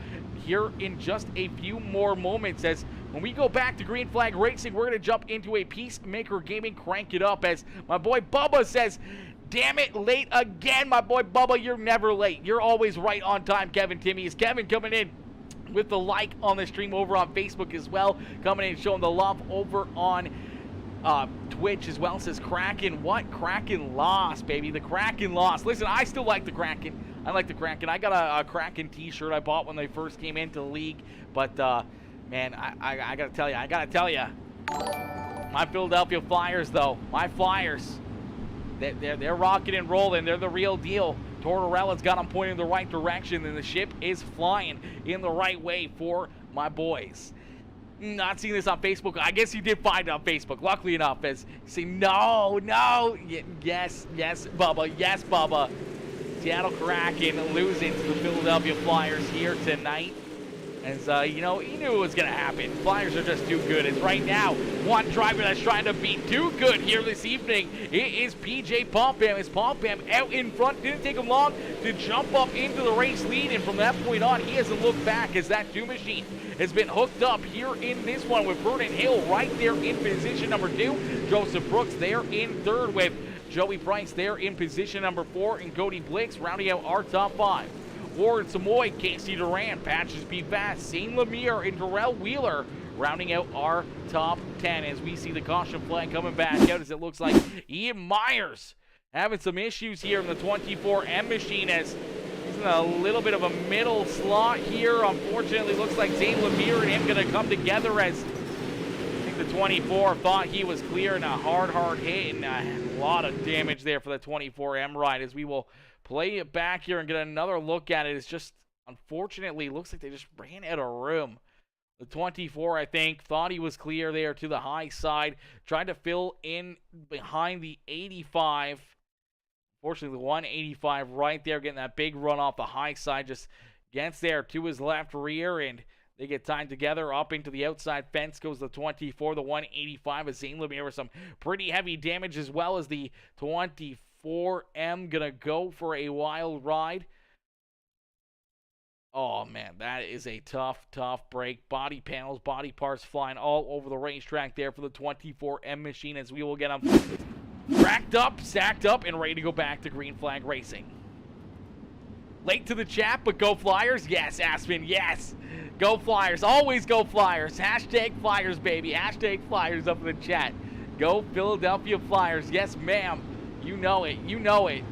here in just a few more moments. As when we go back to green flag racing, we're going to jump into a PeaceMaker Gaming Crank It Up, as my boy Bubba says, damn it, late again. My boy Bubba, you're never late. You're always right on time, Kevin Timmy. Is Kevin coming in with the like on the stream over on Facebook as well, coming in showing the love over on Twitch as well. Says Kraken, what? Kraken lost, baby. The Kraken lost. Listen, I still like the Kraken. I like the Kraken. I got a Kraken t-shirt I bought when they first came into the league, but man, I gotta tell you, my Philadelphia Flyers, though, my Flyers, they're rocking and rolling. They're the real deal. Tortorella's got them pointing in the right direction, and the ship is flying in the right way for my boys. Not seeing this on Facebook. I guess you did find it on Facebook, luckily enough, as you say, no, yes, Bubba. Seattle Kraken losing to the Philadelphia Flyers here tonight. As, you know, he knew it was going to happen. Flyers are just too good. As right now, one driver that's trying to be too good here this evening, it is PJ Popham. As Popham out in front, didn't take him long to jump up into the race lead, and from that point on, he hasn't looked back as that 2 machine has been hooked up here in this one with Vernon Hill right there in position number 2. Joseph Brooks there in 3rd with Joey Price there in position number 4, and Cody Blix rounding out our top 5. Warren Samoy, Casey Duran, Patches Be Fast, Zane Lemire, and Darrell Wheeler rounding out our top 10 as we see the caution flag coming back out, as it looks like Ian Myers having some issues here in the 24M machine as he's in a little bit of a middle slot here. Unfortunately, looks like Zane Lemire and him going to come together as I think the 24 thought he was clear, and a hard hit and a lot of damage there for the 24M ride as we will play it back here and get another look at it. It's just, unfortunately, looks like they just ran out of room. The 24, I think, thought he was clear there to the high side. Tried to fill in behind the 85. Unfortunately, the 185 right there, getting that big run off the high side. Just gets there to his left rear, and they get tied together. Up into the outside fence goes the 24. The 185 is Zane Lemire with some pretty heavy damage, as well as the 24M gonna go for a wild ride. Oh man, that is a tough break. Body panels, body parts flying all over the racetrack there for the 24M machine, as we will get them racked up, stacked up, and ready to go back to Green Flag Racing. Late to the chat, but go Flyers. Yes, Aspen, yes. Go Flyers. Always go Flyers. Hashtag Flyers, baby. Hashtag Flyers up in the chat. Go Philadelphia Flyers. Yes, ma'am. You know it. You know it.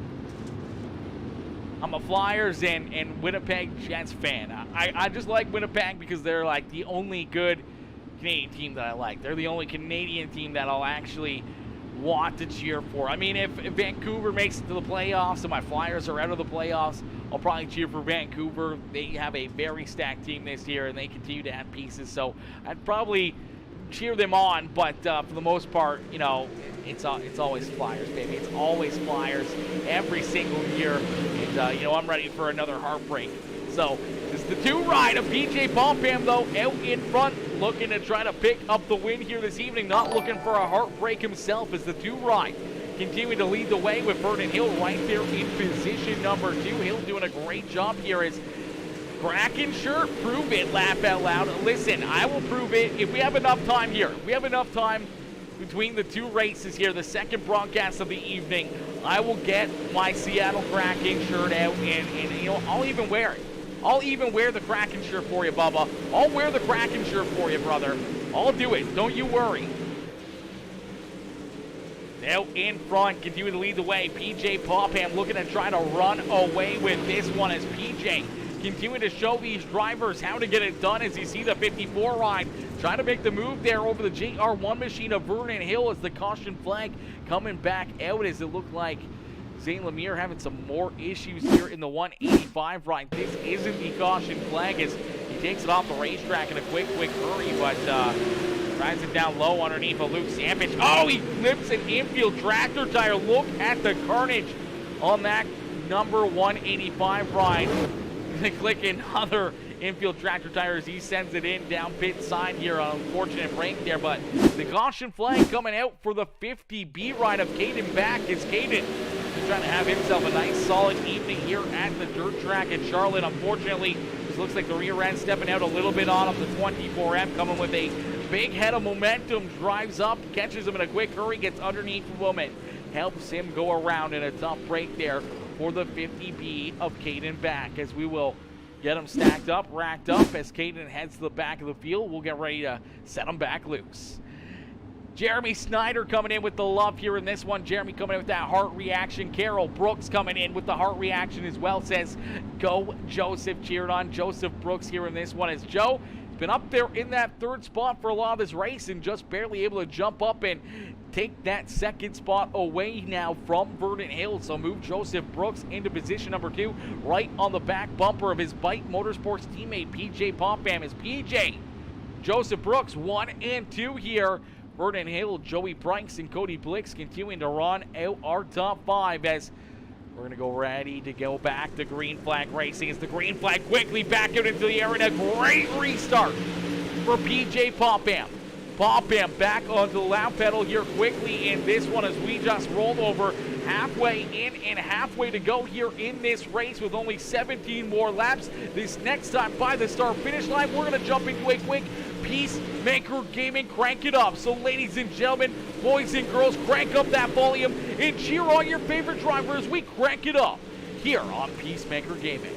I'm a Flyers and Winnipeg Jets fan. I just like Winnipeg because they're like the only good Canadian team that I like. They're the only Canadian team that I'll actually want to cheer for. I mean, if Vancouver makes it to the playoffs and my Flyers are out of the playoffs, I'll probably cheer for Vancouver. They have a very stacked team this year, and they continue to add pieces, so I'd probably cheer them on, but for the most part, you know, it's always Flyers, baby. It's always Flyers every single year, and, you know, I'm ready for another heartbreak. So, this is the 2 ride of PJ Popham, though, out in front, looking to try to pick up the win here this evening, not looking for a heartbreak himself, as the 2 ride continuing to lead the way with Vernon Hill right there in position number 2. Hill doing a great job here as Kraken shirt, prove it, laugh out loud. Listen, I will prove it if we have enough time here. If we have enough time between the 2 races here, the second broadcast of the evening, I will get my Seattle Kraken shirt out, and you know, I'll even wear it. I'll even wear the Kraken shirt for you, Bubba. I'll wear the Kraken shirt for you, brother. I'll do it. Don't you worry. Now in front, continue to lead the way. PJ Popham looking to try to run away with this one as PJ continuing to show these drivers how to get it done, as you see the 54 ride trying to make the move there over the JR1 machine of Vernon Hill, as the caution flag coming back out, as it looked like Zane Lemire having some more issues here in the 185 ride. This isn't the caution flag, as he takes it off the racetrack in a quick hurry, but rides it down low underneath a Luke Sampich. Oh, he flips an infield tractor tire. Look at the carnage on that number 185 ride. Click another infield tractor tire as he sends it in down pit side here. An unfortunate break there, but the caution flag coming out for the 50B ride of Caden back, as Caden is trying to have himself a nice solid evening here at the dirt track at Charlotte. Unfortunately, this looks like the rear end stepping out a little bit on him. The 24M coming with a big head of momentum, drives up, catches him in a quick hurry, gets underneath the woman, helps him go around in a tough break there for the 50B of Caden back, as we will get him stacked up, racked up, as Caden heads to the back of the field. We'll get ready to set him back loose. Jeremy Snyder coming in with the love here in this one. Jeremy coming in with that heart reaction. Carol Brooks coming in with the heart reaction as well. Says, go Joseph, cheered on Joseph Brooks here in this one, as Joe has been up there in that 3rd spot for a lot of this race and just barely able to jump up and take that 2nd spot away now from Vernon Hill. So move Joseph Brooks into position number 2, right on the back bumper of his Bike Motorsports teammate PJ Popham. As PJ, Joseph Brooks 1 and 2 here. Vernon Hill, Joey Price, and Cody Blix continuing to run out our top 5, as We're going to go ready to go back to green flag racing as the green flag quickly back out into the air, and a great restart for PJ Popham. Popham back onto the lap pedal here quickly in this one as we just rolled over halfway in and halfway to go here in this race with only 17 more laps. This next time by the start finish line, we're going to jump into a quick PeaceMaker Gaming crank it up. So ladies and gentlemen, boys and girls, crank up that volume and cheer on your favorite driver as we crank it up here on PeaceMaker Gaming.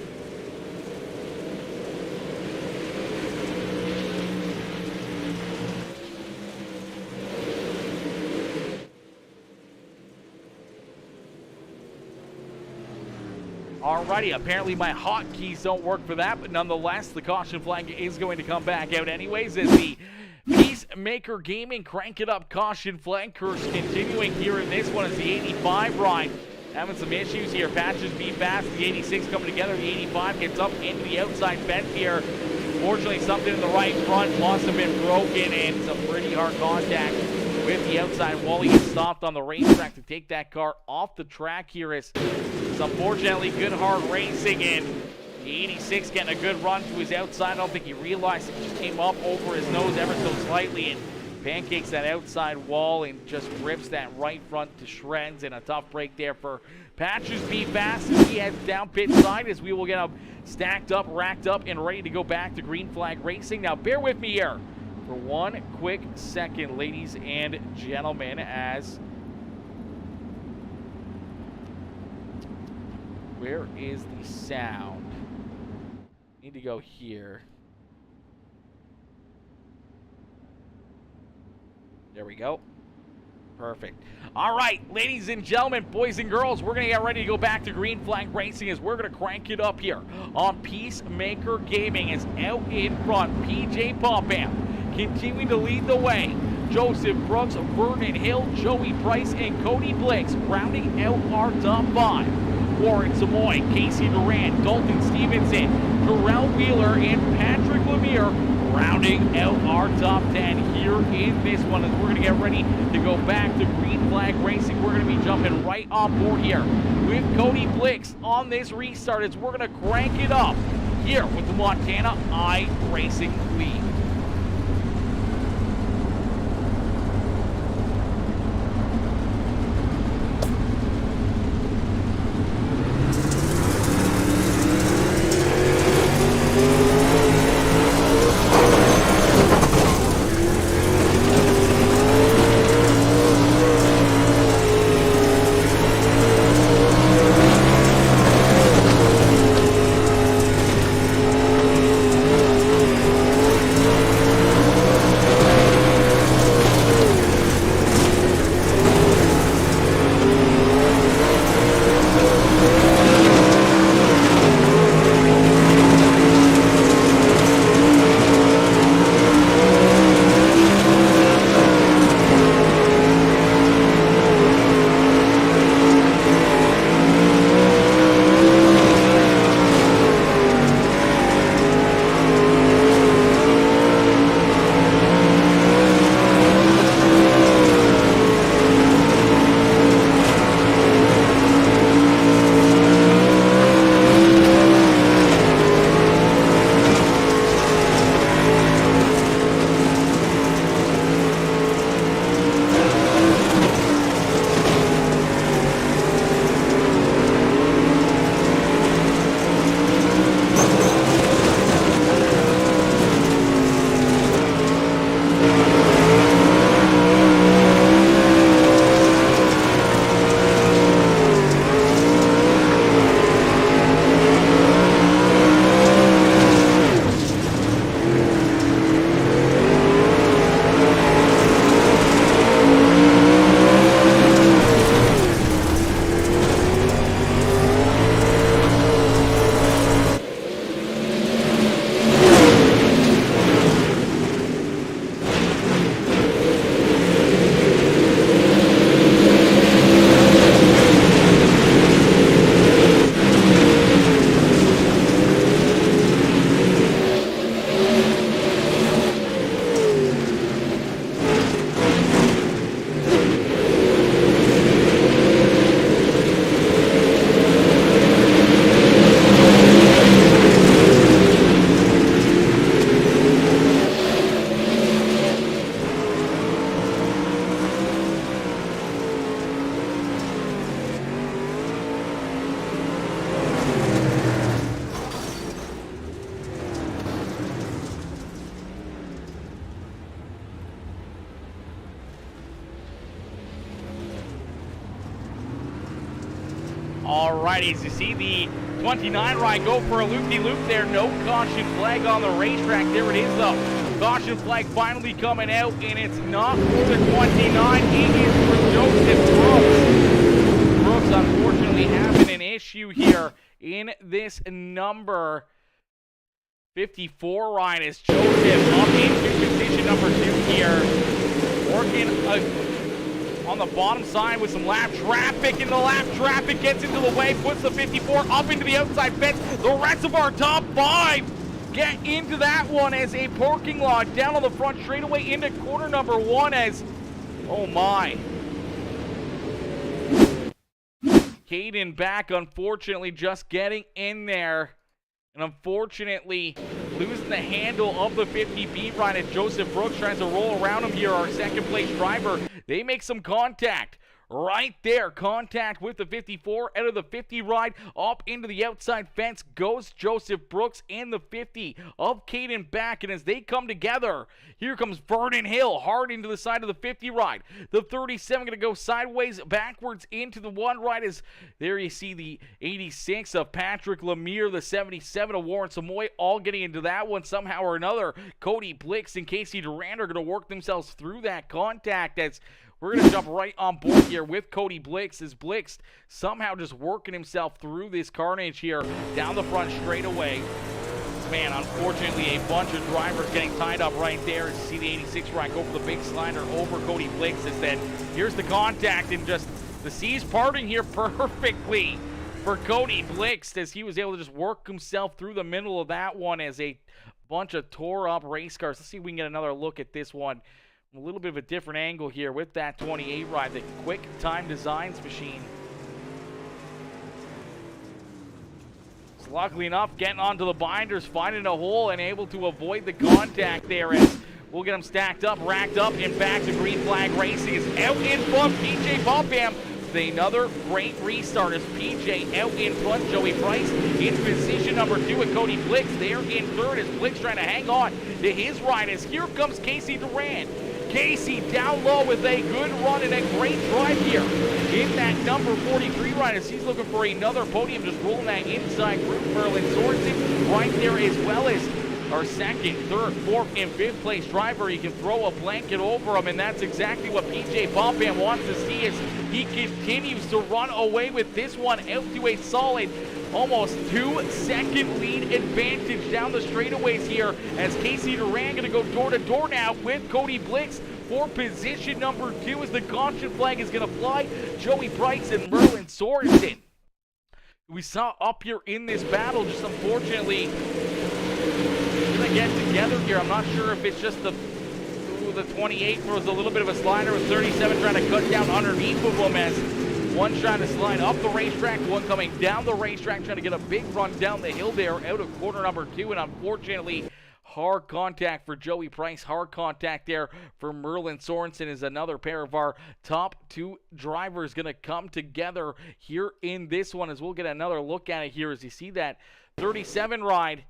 Alrighty, apparently my hotkeys don't work for that, but nonetheless, the caution flag is going to come back out anyways as the PeaceMaker Gaming crank it up caution flag course continuing here in this one as the 85 ride. Having some issues here. Patches be fast. The 86 coming together. The 85 gets up into the outside fence here. Fortunately, something in the right front must have been broken and some pretty hard contact with the outside wall. He gets stopped on the racetrack to take that car off the track here. It's unfortunately good hard racing, and the 86 getting a good run to his outside. I don't think he realized it just came up over his nose ever so slightly and pancakes that outside wall and just rips that right front to shreds, and a tough break there for Patches Be Fast as he heads down pit side as we will get him stacked up, racked up, and ready to go back to green flag racing. Now bear with me here for one quick second, ladies and gentlemen, as where is the sound? Need to go here. There we go. Perfect. All right, ladies and gentlemen, boys and girls, we're going to get ready to go back to green flag racing as we're going to crank it up here on PeaceMaker Gaming. As out in front, PJ Popham continuing to lead the way. Joseph Brooks, Vernon Hill, Joey Price, and Cody Blix rounding out our top 5. Warren Samoy, Casey Durant, Dalton Stevenson, Terrell Wheeler, and Patrick Lemire rounding out our top 10 here in this one as we're going to get ready to go back to green flag racing. We're going to be jumping right on board here with Cody Blix on this restart as we're going to crank it up here with the Montana iRacing lead. Alrighty, as you see the 29 ride go for a loop-de-loop there. No caution flag on the racetrack. There it is, though. Caution flag finally coming out, and it's not for the 29. It is for Joseph Brooks. Brooks, unfortunately, having an issue here in this number 54 ride as Joseph up into position number 2 here. Working on the bottom side with some lap traffic, and the lap traffic gets into the way, puts the 54 up into the outside fence. The rest of our top 5 get into that one as a parking lot down on the front straightaway into corner number 1 as, oh my. Caden back, unfortunately, just getting in there. And unfortunately, losing the handle of the 50B ride as Joseph Brooks tries to roll around him here, our second place driver. They make some contact. Right there, contact with the 54 out of the 50 ride, up into the outside fence goes Joseph Brooks and the 50 of Caden back, and as they come together, here comes Vernon Hill hard into the side of the 50 ride. The 37 going to go sideways, backwards into the 1 ride as there you see the 86 of Patrick Lemire, the 77 of Warren Samoy, all getting into that one somehow or another. Cody Blix and Casey Durand are going to work themselves through that contact as we're going to jump right on board here with Cody Blix as Blix somehow just working himself through this carnage here down the front straightaway. Man, unfortunately, a bunch of drivers getting tied up right there. As you see the 86 ride go for the big slider over Cody Blix as then here's the contact and just the seas parting here perfectly for Cody Blix as he was able to just work himself through the middle of that one as a bunch of tore up race cars. Let's see if we can get another look at this one. A little bit of a different angle here with that 28 ride, the Quick Time Designs machine. So luckily enough, getting onto the binders, finding a hole, and able to avoid the contact there as we'll get them stacked up, racked up, and back to Green Flag Racing is out in front. PJ Popham with another great restart as PJ out in front. Joey Price in position number 2 with Cody Blix there in third as Blix trying to hang on to his ride as here comes Casey Durand. Casey down low with a good run and a great drive here in that number 43 ride as he's looking for another podium, just rolling that inside group. Merlin Sorensen right there as well as our second, third, fourth, and fifth place driver. He can throw a blanket over him, and that's exactly what PJ Popham wants to see as he continues to run away with this one out to a solid almost 2-second lead advantage down the straightaways here as Casey Durand going to go door to door now with Cody Blix for position number 2 as the caution flag is going to fly. Joey Price and Merlin Sorensen we saw up here in this battle just unfortunately going to get together here. I'm not sure if it's just the 28 was a little bit of a slider with 37 trying to cut down underneath of him as one trying to slide up the racetrack, one coming down the racetrack, trying to get a big run down the hill there out of corner number 2. And unfortunately, hard contact for Joey Price, hard contact there for Merlin Sorensen as another pair of our top 2 drivers going to come together here in this one as we'll get another look at it here as you see that 37 ride.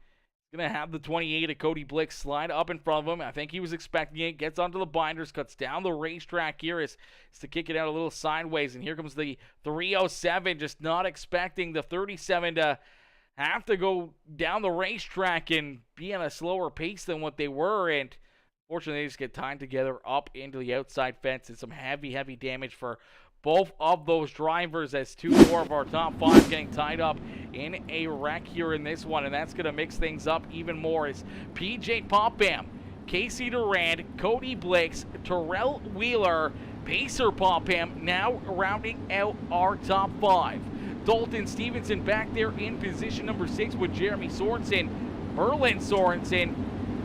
Going to have the 28 of Cody Blix slide up in front of him. I think he was expecting it. Gets onto the binders, cuts down the racetrack here is to kick it out a little sideways. And here comes the 307, just not expecting the 37 to have to go down the racetrack and be on a slower pace than what they were. And fortunately, they just get tied together up into the outside fence and some heavy, heavy damage for both of those drivers as 2 more of our top 5 getting tied up in a wreck here in this one, and that's going to mix things up even more as PJ Popham, Casey Durand, Cody Blix, Terrell Wheeler, Pacer Popham now rounding out our top 5. Dalton Stevenson back there in position number 6 with Jeremy Sorensen, Merlin Sorensen,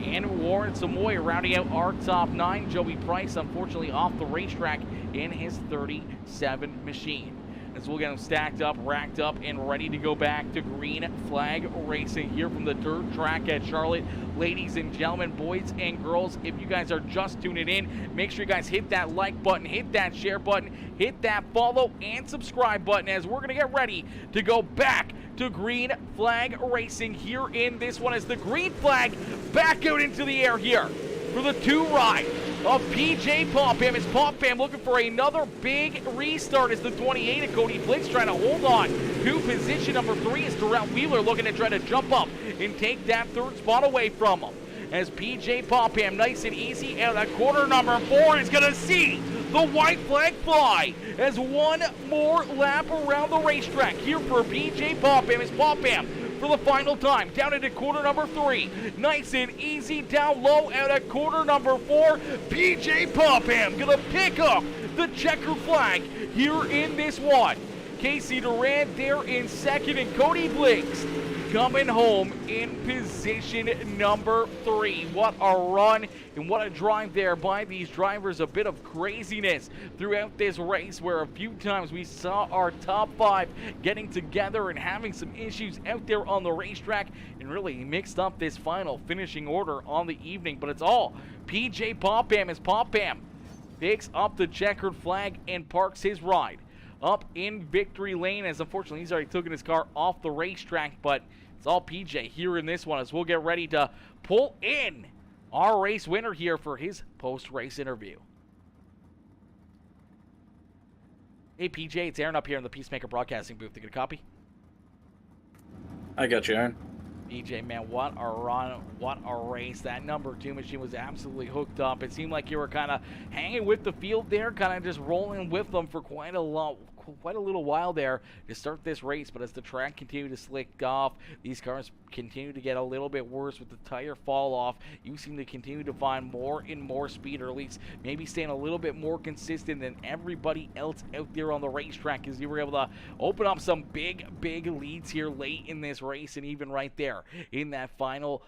and Warren Samoy rounding out our top 9. Joey Price, unfortunately, off the racetrack in his 37 machine. As we'll get him stacked up, racked up, and ready to go back to Green Flag Racing here from the dirt track at Charlotte. Ladies and gentlemen, boys and girls, if you guys are just tuning in, make sure you guys hit that like button, hit that share button, hit that follow and subscribe button as we're going to get ready to go back to Green Flag Racing here in this one as the green flag back out into the air here for the 2 ride. of PJ Popham. As Popham looking for another big restart as the 28 of Cody Blix trying to hold on to position number 3 as Darrell Wheeler looking to try to jump up and take that 3rd spot away from him. As PJ Popham, nice and easy, out of that corner number 4 is going to see the white flag fly as one more lap around the racetrack here for PJ Popham. As Popham for the final time down into corner number 3, nice and easy down low out at corner number 4. PJ Popham going to pick up the checkered flag here in this one. Casey Durant there in 2nd, and Cody Blix coming home in position number 3. What a run and what a drive there by these drivers. A bit of craziness throughout this race where a few times we saw our top 5 getting together and having some issues out there on the racetrack and really mixed up this final finishing order on the evening. But it's all PJ Popham as Popham picks up the checkered flag and parks his ride up in victory lane, as unfortunately he's already taken his car off the racetrack. But it's all PJ here in this one as we'll get ready to pull in our race winner here for his post-race interview. Hey PJ, it's Aaron up here in the PeaceMaker broadcasting booth. To get a copy? I got you, Aaron. PJ, man, what a run, what a race. That number 2 machine was absolutely hooked up. It seemed like you were kind of hanging with the field there, kind of just rolling with them for quite a little while there to start this race. But as the track continued to slick off, these cars continue to get a little bit worse with the tire fall off. You seem to continue to find more and more speed, or at least maybe staying a little bit more consistent than everybody else out there on the racetrack, as you were able to open up some big leads here late in this race. And even right there in that final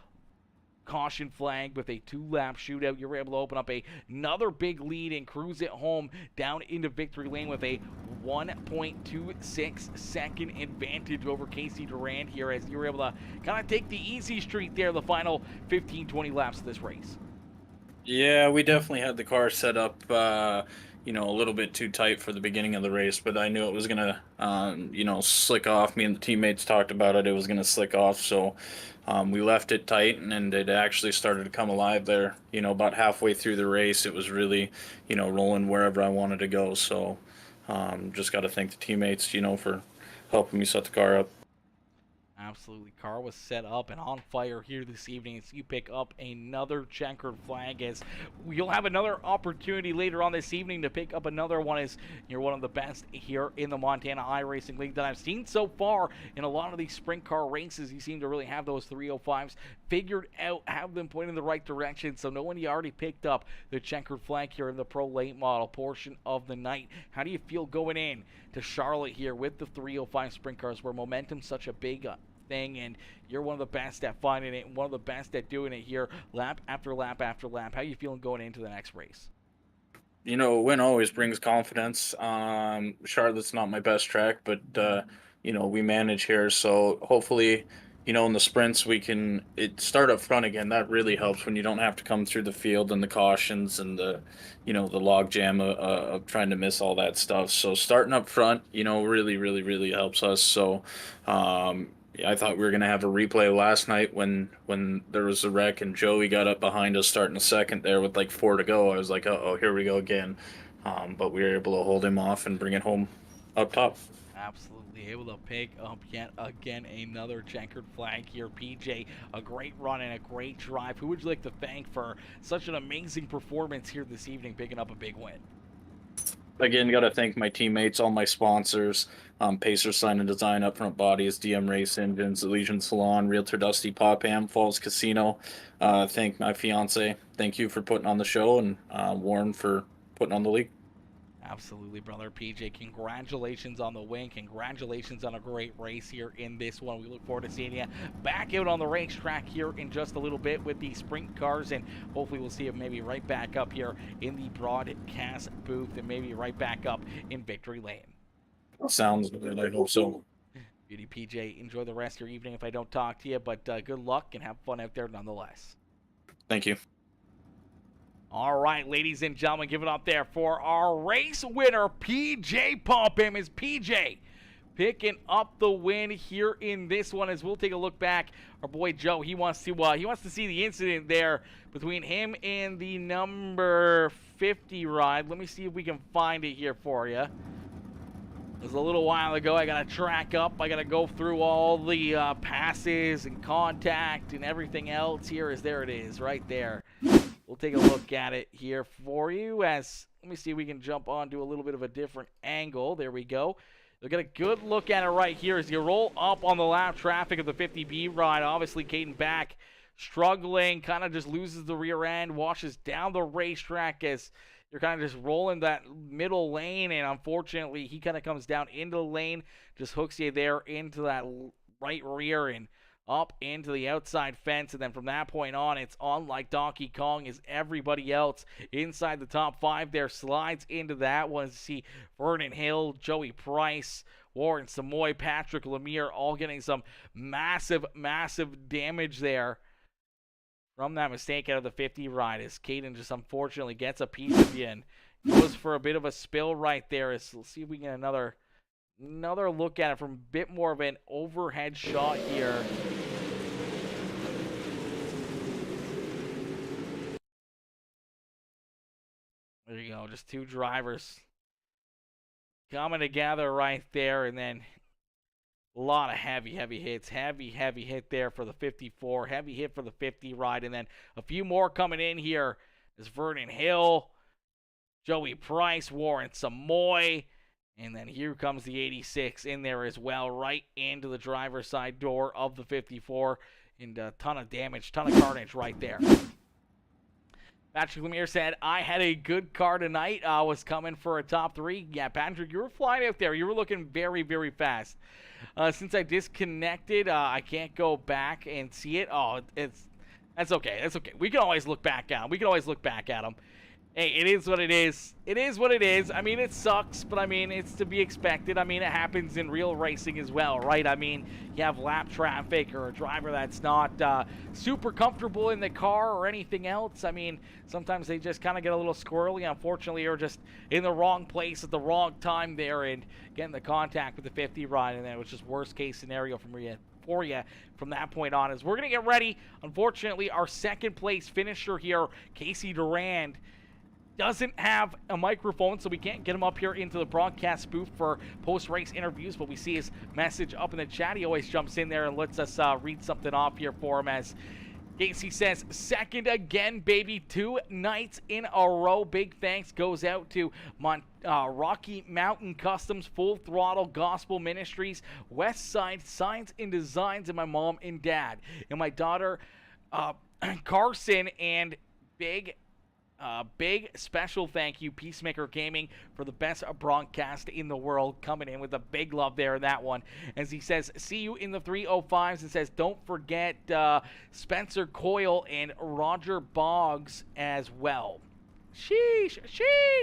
caution flag with a 2-lap shootout, you were able to open up another big lead and cruise it home down into victory lane with a 1.26 second advantage over Casey Durant here, as you were able to kind of take the easy street there the final 15-20 laps of this race. Yeah, we definitely had the car set up a little bit too tight for the beginning of the race, but I knew it was going to slick off. Me and the teammates talked about it. It was going to slick off, so we left it tight, and it actually started to come alive there. About halfway through the race, it was really, rolling wherever I wanted to go. So just got to thank the teammates, for helping me set the car up. Absolutely. Car was set up and on fire here this evening as you pick up another checkered flag, as you'll have another opportunity later on this evening to pick up another one, as you're one of the best here in the Montana iRacing League that I've seen so far in a lot of these sprint car races. You seem to really have those 305s figured out, have them pointing in the right direction. So knowing you already picked up the checkered flag here in the Pro Late Model portion of the night, how do you feel going in to Charlotte here with the 305 sprint cars, where momentum's such a big thing, and you're one of the best at finding it and one of the best at doing it here lap after lap after lap? How are you feeling going into the next race? A win always brings confidence. Charlotte's not my best track, but we manage here, so hopefully in the sprints we can start up front again. That really helps when you don't have to come through the field and the cautions and the the log jam of trying to miss all that stuff. So starting up front really helps us. So I thought we were going to have a replay last night when there was a wreck and Joey got up behind us starting a second there with like 4 to go. I was like, uh-oh, here we go again. But we were able to hold him off and bring it home up top. Absolutely able to pick up yet again another checkered flag here. PJ, a great run and a great drive. Who would you like to thank for such an amazing performance here this evening, picking up a big win? Again, got to thank my teammates, all my sponsors, Pacer Sign and Design, Upfront Bodies, DM Race Engines, Elysian Salon, Realtor Dusty, Popham, Falls Casino. Thank my fiance. Thank you for putting on the show, and Warren for putting on the league. Absolutely, brother. PJ, congratulations on the win. Congratulations on a great race here in this one. We look forward to seeing you back out on the racetrack here in just a little bit with the sprint cars, and hopefully we'll see you maybe right back up here in the broadcast booth and maybe right back up in victory lane. Sounds good. I hope so. Beauty, PJ. Enjoy the rest of your evening if I don't talk to you, but good luck and have fun out there nonetheless. Thank you. All right, ladies and gentlemen, give it up there for our race winner, PJ Popham. As PJ picking up the win here in this one. As we'll take a look back, our boy Joe, he wants to see the incident there between him and the number 50 ride. Let me see if we can find it here for you. It was a little while ago. I gotta track up. I gotta go through all the passes and contact and everything else. Here is, there it is, right there. We'll take a look at it here for you. As let me see if we can jump onto a little bit of a different angle. There we go. You'll get a good look at it right here as you roll up on the lap traffic of the 50B ride. Obviously, Caden back, struggling, kind of just loses the rear end, washes down the racetrack as you're kind of just rolling that middle lane, and unfortunately, he kind of comes down into the lane, just hooks you there into that right rear and up into the outside fence, and then from that point on, it's on like Donkey Kong as everybody else inside the top 5 there slides into that one. See Vernon Hill, Joey Price, Warren Samoy, Patrick Lemire all getting some massive damage there from that mistake out of the 50 ride, as Caden just unfortunately gets a piece of you and goes for a bit of a spill right there. Let's see if we can get another look at it from a bit more of an overhead shot here. There you go, just two drivers coming together right there, and then a lot of heavy hits. Heavy hit there for the 54. Heavy hit for the 50 ride. And then a few more coming in here. There's Vernon Hill, Joey Price, Warren Samoy. And then here comes the 86 in there as well, right into the driver's side door of the 54. And a ton of damage, ton of carnage right there. Patrick Lemire said, I had a good car tonight. I was coming for a top 3. Yeah, Patrick, you were flying out there. You were looking very fast. Since I disconnected, I can't go back and see it. Oh, that's okay. That's okay. We can always look back at them. Hey, it is what it is. It is what it is. I mean, it sucks, but I mean, it's to be expected. I mean, it happens in real racing as well, right? I mean, you have lap traffic or a driver that's not super comfortable in the car or anything else. I mean, sometimes they just kind of get a little squirrely, unfortunately, or just in the wrong place at the wrong time there and getting the contact with the 50 ride, and then it was just worst case scenario for you from that point on. As we're going to get ready, unfortunately, our second place finisher here, Casey Durand, doesn't have a microphone, so we can't get him up here into the broadcast booth for post-race interviews, but we see his message up in the chat. He always jumps in there and lets us read something off here for him, as Casey says, second again, baby, 2 nights in a row. Big thanks goes out to Rocky Mountain Customs, Full Throttle Gospel Ministries, West Side Signs and Designs, and my mom and dad. And my daughter, Carson, and big special thank you, PeaceMaker Gaming, for the best broadcast in the world, coming in with a big love there in that one. As he says, see you in the 305s, and says, don't forget Spencer Coyle and Roger Boggs as well. Sheesh,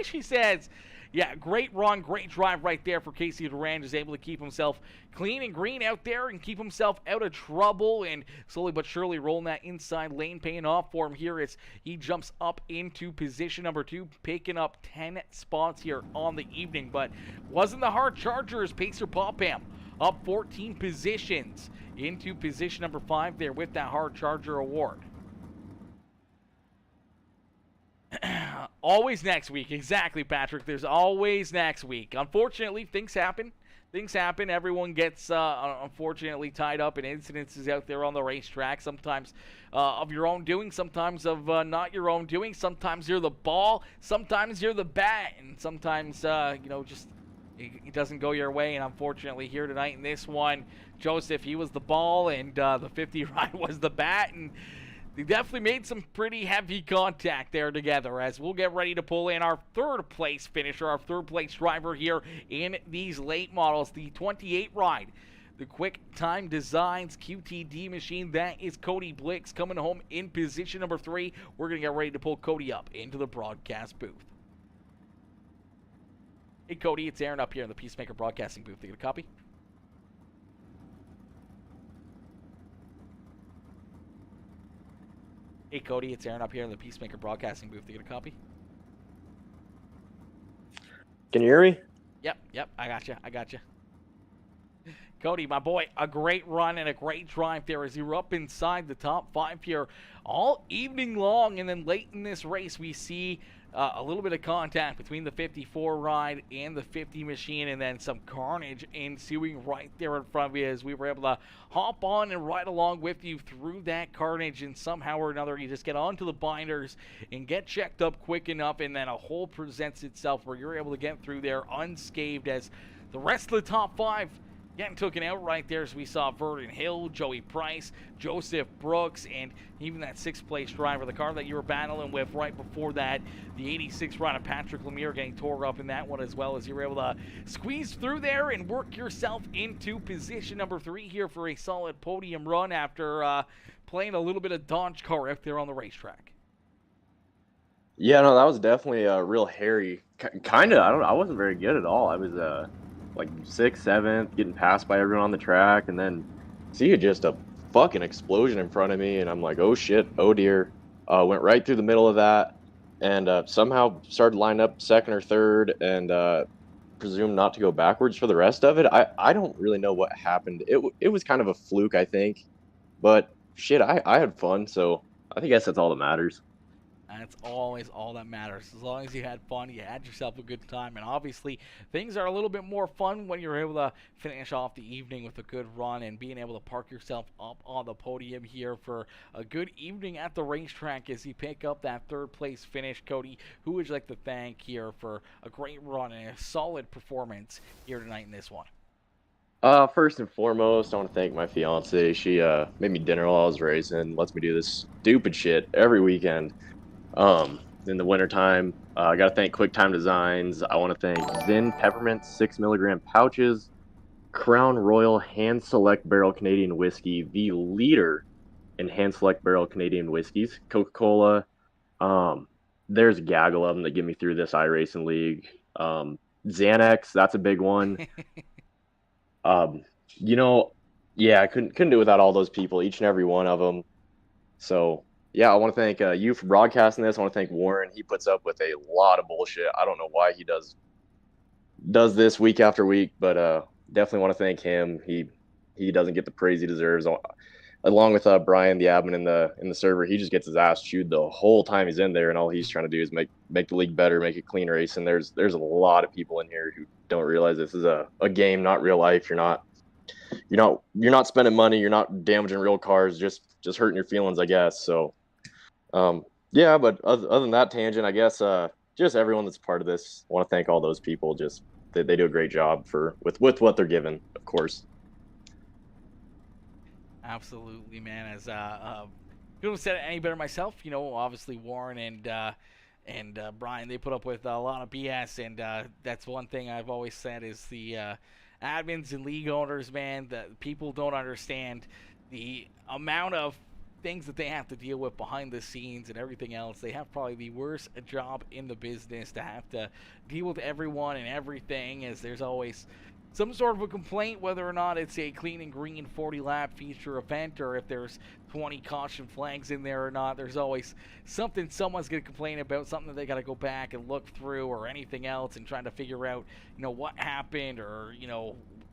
he says. Yeah, great run, great drive right there for Casey Durand. Is able to keep himself clean and green out there and keep himself out of trouble, and slowly but surely rolling that inside lane, paying off for him here as he jumps up into position number 2, picking up 10 spots here on the evening. But wasn't the hard chargers. Pacer Popham up 14 positions into position number 5 there with that hard charger award. Always next week. Exactly, Patrick. There's always next week. Unfortunately, things happen. Everyone gets, unfortunately, tied up in incidences out there on the racetrack. Sometimes of your own doing, sometimes of not your own doing. Sometimes you're the ball, sometimes you're the bat, and sometimes, just it doesn't go your way. And unfortunately, here tonight in this one, Joseph, he was the ball, and the 50 ride was the bat, and they definitely made some pretty heavy contact there together, as we'll get ready to pull in our third place finisher, our third place driver here in these late models, the 28 ride. The Quick Time Designs QTD machine, that is Cody Blix coming home in position number 3. We're going to get ready to pull Cody up into the broadcast booth. Hey Cody, it's Aaron up here in the PeaceMaker broadcasting booth. You get a copy? Hey Cody, it's Aaron up here in the PeaceMaker broadcasting booth. You get a copy? Can you hear me? Yep, I got you. Cody, my boy, a great run and a great drive there as you're up inside the top 5 here all evening long. And then late in this race, we see a little bit of contact between the 54 ride and the 50 machine, and then some carnage ensuing right there in front of you as we were able to hop on and ride along with you through that carnage. And somehow or another, you just get onto the binders and get checked up quick enough, and then a hole presents itself where you're able to get through there unscathed as the rest of the top 5 getting taken out right there. As we saw Verdon Hill, Joey Price, Joseph Brooks, and even that 6th place driver, the car that you were battling with right before that, the 86 run of Patrick Lemire, getting tore up in that one, as well as you were able to squeeze through there and work yourself into position number 3 here for a solid podium run after playing a little bit of Dodge car out there on the racetrack. Yeah, no, that was definitely a real hairy. Kind of, I wasn't very good at all. I was like 6th, 7th, getting passed by everyone on the track, and then see just a fucking explosion in front of me, and I'm like, oh shit, oh dear. Went right through the middle of that, and somehow started lining up 2nd or 3rd, and presumed not to go backwards for the rest of it. I don't really know what happened. It was kind of a fluke, I think, but shit, I had fun, so I guess that's all that matters. That's always all that matters. As long as you had fun, you had yourself a good time. And obviously, things are a little bit more fun when you're able to finish off the evening with a good run and being able to park yourself up on the podium here for a good evening at the racetrack as you pick up that 3rd place finish. Cody, who would you like to thank here for a great run and a solid performance here tonight in this one? First and foremost, I want to thank my fiance. She made me dinner while I was racing, lets me do this stupid shit every weekend. In the wintertime, I got to thank QuickTime Designs. I want to thank Zen Peppermint 6 milligram pouches, Crown Royal Hand Select Barrel Canadian Whiskey, the leader in Hand Select Barrel Canadian Whiskeys, Coca-Cola. There's a gaggle of them that get me through this iRacing league. Xanax, that's a big one. Yeah, I couldn't do it without all those people, each and every one of them. So yeah, I want to thank you for broadcasting this. I want to thank Warren. He puts up with a lot of bullshit. I don't know why he does this week after week, but definitely want to thank him. He doesn't get the praise he deserves. Along with Brian, the admin in the server, he just gets his ass chewed the whole time he's in there, and all he's trying to do is make the league better, make it clean race. And there's a lot of people in here who don't realize this is a game, not real life. You're not spending money. You're not damaging real cars. Just hurting your feelings, I guess. So. Yeah, but other than that tangent, I guess just everyone that's part of this, I want to thank all those people. Just they do a great job with what they're given, of course. Absolutely, man. As couldn't have said it any better myself. Obviously Warren and Brian, they put up with a lot of BS, and that's one thing I've always said is the admins and league owners, man, that people don't understand the amount of things that they have to deal with behind the scenes and everything else. They have probably the worst job in the business to have to deal with everyone and everything, as there's always some sort of a complaint, whether or not it's a clean and green 40-lap feature event or if there's 20 caution flags in there or not. There's always something someone's going to complain about, something that they got to go back and look through or anything else and trying to figure out, what happened or,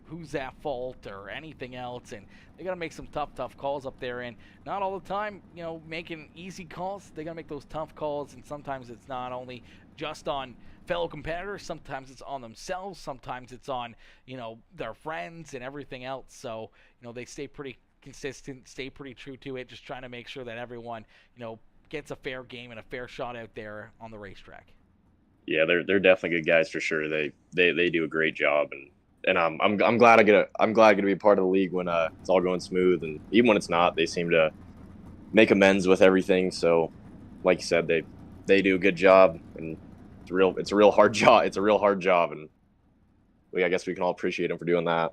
who's at fault or anything else, and they got to make some tough calls up there, and not all the time, making easy calls. They got to make those tough calls, and sometimes it's not only just on fellow competitors, sometimes it's on themselves, sometimes it's on, their friends and everything else. So, they stay pretty consistent, stay pretty true to it, just trying to make sure that everyone, gets a fair game and a fair shot out there on the racetrack. Yeah, they're definitely good guys for sure. They do a great job, and I'm glad I get to be part of the league when it's all going smooth, and even when it's not, they seem to make amends with everything. So, like you said, they do a good job, and it's a real hard job. It's a real hard job, and I guess we can all appreciate them for doing that.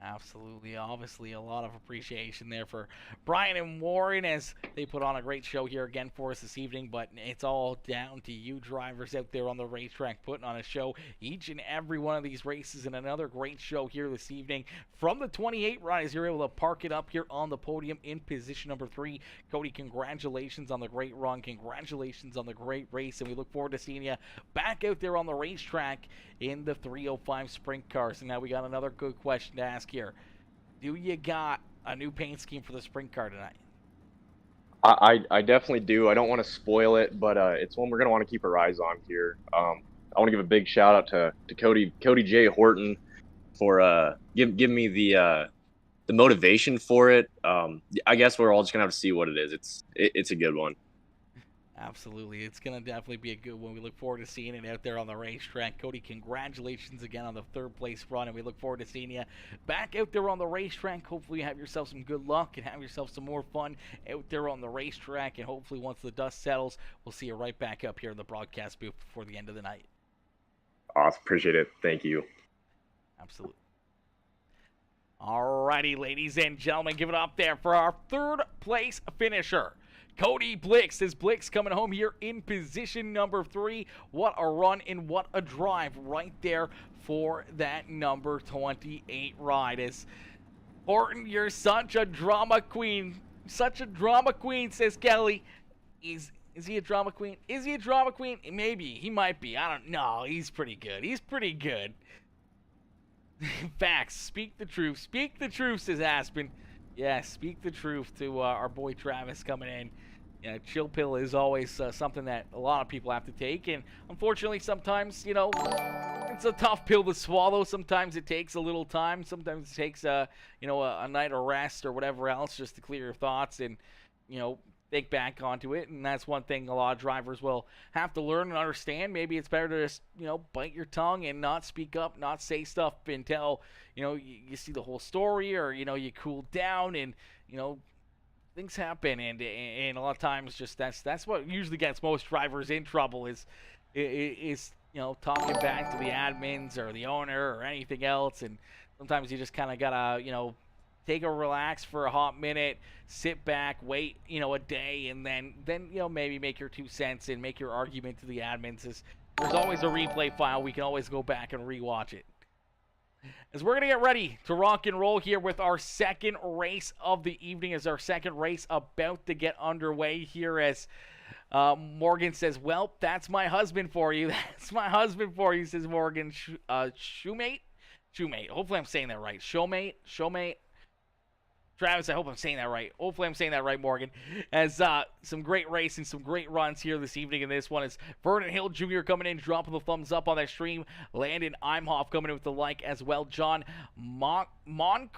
Absolutely. Obviously, a lot of appreciation there for Brian and Warren as they put on a great show here again for us this evening. But it's all down to you drivers out there on the racetrack putting on a show each and every one of these races, and another great show here this evening from the 28 riders. You're able to park it up here on the podium in position number 3. Cody, congratulations on the great run. Congratulations on the great race, and we look forward to seeing you back out there on the racetrack in the 305 sprint cars. And now we got another good question to ask here. Do you got a new paint scheme for the sprint car tonight? I definitely do. I don't want to spoil it, but it's one we're going to want to keep our eyes on here. I want to give a big shout out to Cody J. Horton for giving me the motivation for it. I guess we're all just going to have to see what it is. It's a good one. Absolutely. It's going to definitely be a good one. We look forward to seeing it out there on the racetrack. Cody, congratulations again on the 3rd place run, and we look forward to seeing you back out there on the racetrack. Hopefully you have yourself some good luck and have yourself some more fun out there on the racetrack, and hopefully once the dust settles, we'll see you right back up here in the broadcast booth before the end of the night. Awesome. Appreciate it. Thank you. Absolutely. Alrighty, ladies and gentlemen, give it up there for our 3rd place finisher, Cody Blix. Is Blix coming home here in position number 3. What a run and what a drive right there for that number 28 ride. As Horton, you're such a drama queen. Such a drama queen, says Kelly. Is he a drama queen? Is he a drama queen? Maybe. He might be. I don't know. He's pretty good. He's pretty good. Facts. Speak the truth. Speak the truth, says Aspen. Yeah, speak the truth to our boy Travis coming in. Yeah, chill pill is always something that a lot of people have to take, and unfortunately sometimes, it's a tough pill to swallow. Sometimes it takes a little time. Sometimes it takes a night of rest or whatever else just to clear your thoughts and, think back onto it. And that's one thing a lot of drivers will have to learn and understand. Maybe it's better to just, bite your tongue and not speak up, not say stuff until, you see the whole story, or, you cool down and, things happen. And a lot of times just that's what usually gets most drivers in trouble is talking back to the admins or the owner or anything else. And sometimes you just kind of gotta, take a relax for a hot minute, sit back, wait, a day, and then maybe make your 2 cents and make your argument to the admins. There's always a replay file. We can always go back and rewatch it. As we're going to get ready to rock and roll here with our 2nd race of the evening, as our 2nd race about to get underway here, as Morgan says, well, that's my husband for you. That's my husband for you, says Morgan. Shoemate? Hopefully I'm saying that right. Showmate. Travis, I hope I'm saying that right. Hopefully I'm saying that right, Morgan. As some great racing, some great runs here this evening. And this one is Vernon Hill Jr. coming in, dropping the thumbs up on that stream. Landon Imhoff coming in with the like as well. John Monkern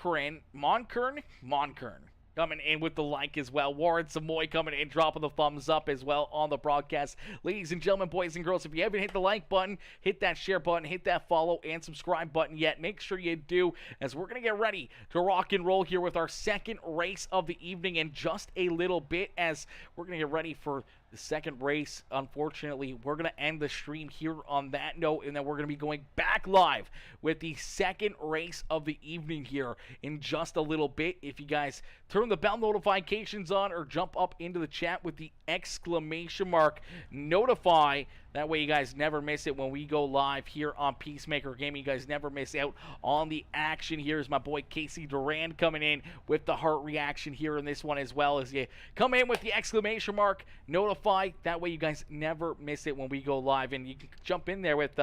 coming in with the like as well. Warren Samoy coming in, dropping the thumbs up as well on the broadcast. Ladies and gentlemen, boys and girls, if you haven't hit the like button, hit that share button, hit that follow and subscribe button yet, make sure you do, as we're going to get ready to rock and roll here with our 2nd race of the evening in just a little bit, as we're going to get ready for the 2nd race. Unfortunately, we're going to end the stream here on that note, and then we're going to be going back live with the 2nd race of the evening here in just a little bit. If you guys turn the bell notifications on or jump up into the chat with the exclamation mark notify, that way you guys never miss it when we go live here on PeaceMaker Gaming. You guys never miss out on the action. Here's my boy Casey Duran coming in with the heart reaction here in this one, as well as you come in with the exclamation mark notify. That way you guys never miss it when we go live. And you can jump in there with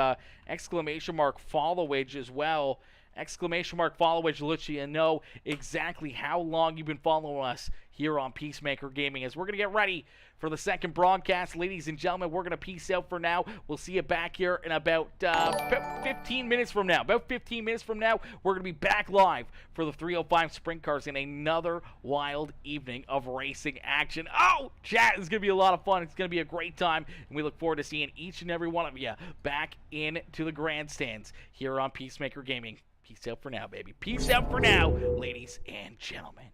exclamation mark followage as well. Exclamation mark followage lets you know exactly how long you've been following us here on PeaceMaker Gaming. As we're going to get ready for the 2nd broadcast, ladies and gentlemen, we're going to peace out for now. We'll see you back here in about 15 minutes from now. About 15 minutes from now, we're going to be back live for the 305 Sprint Cars in another wild evening of racing action. Oh, chat is going to be a lot of fun. It's going to be a great time, and we look forward to seeing each and every one of you back into the grandstands here on PeaceMaker Gaming. Peace out for now, baby. Peace out for now, ladies and gentlemen.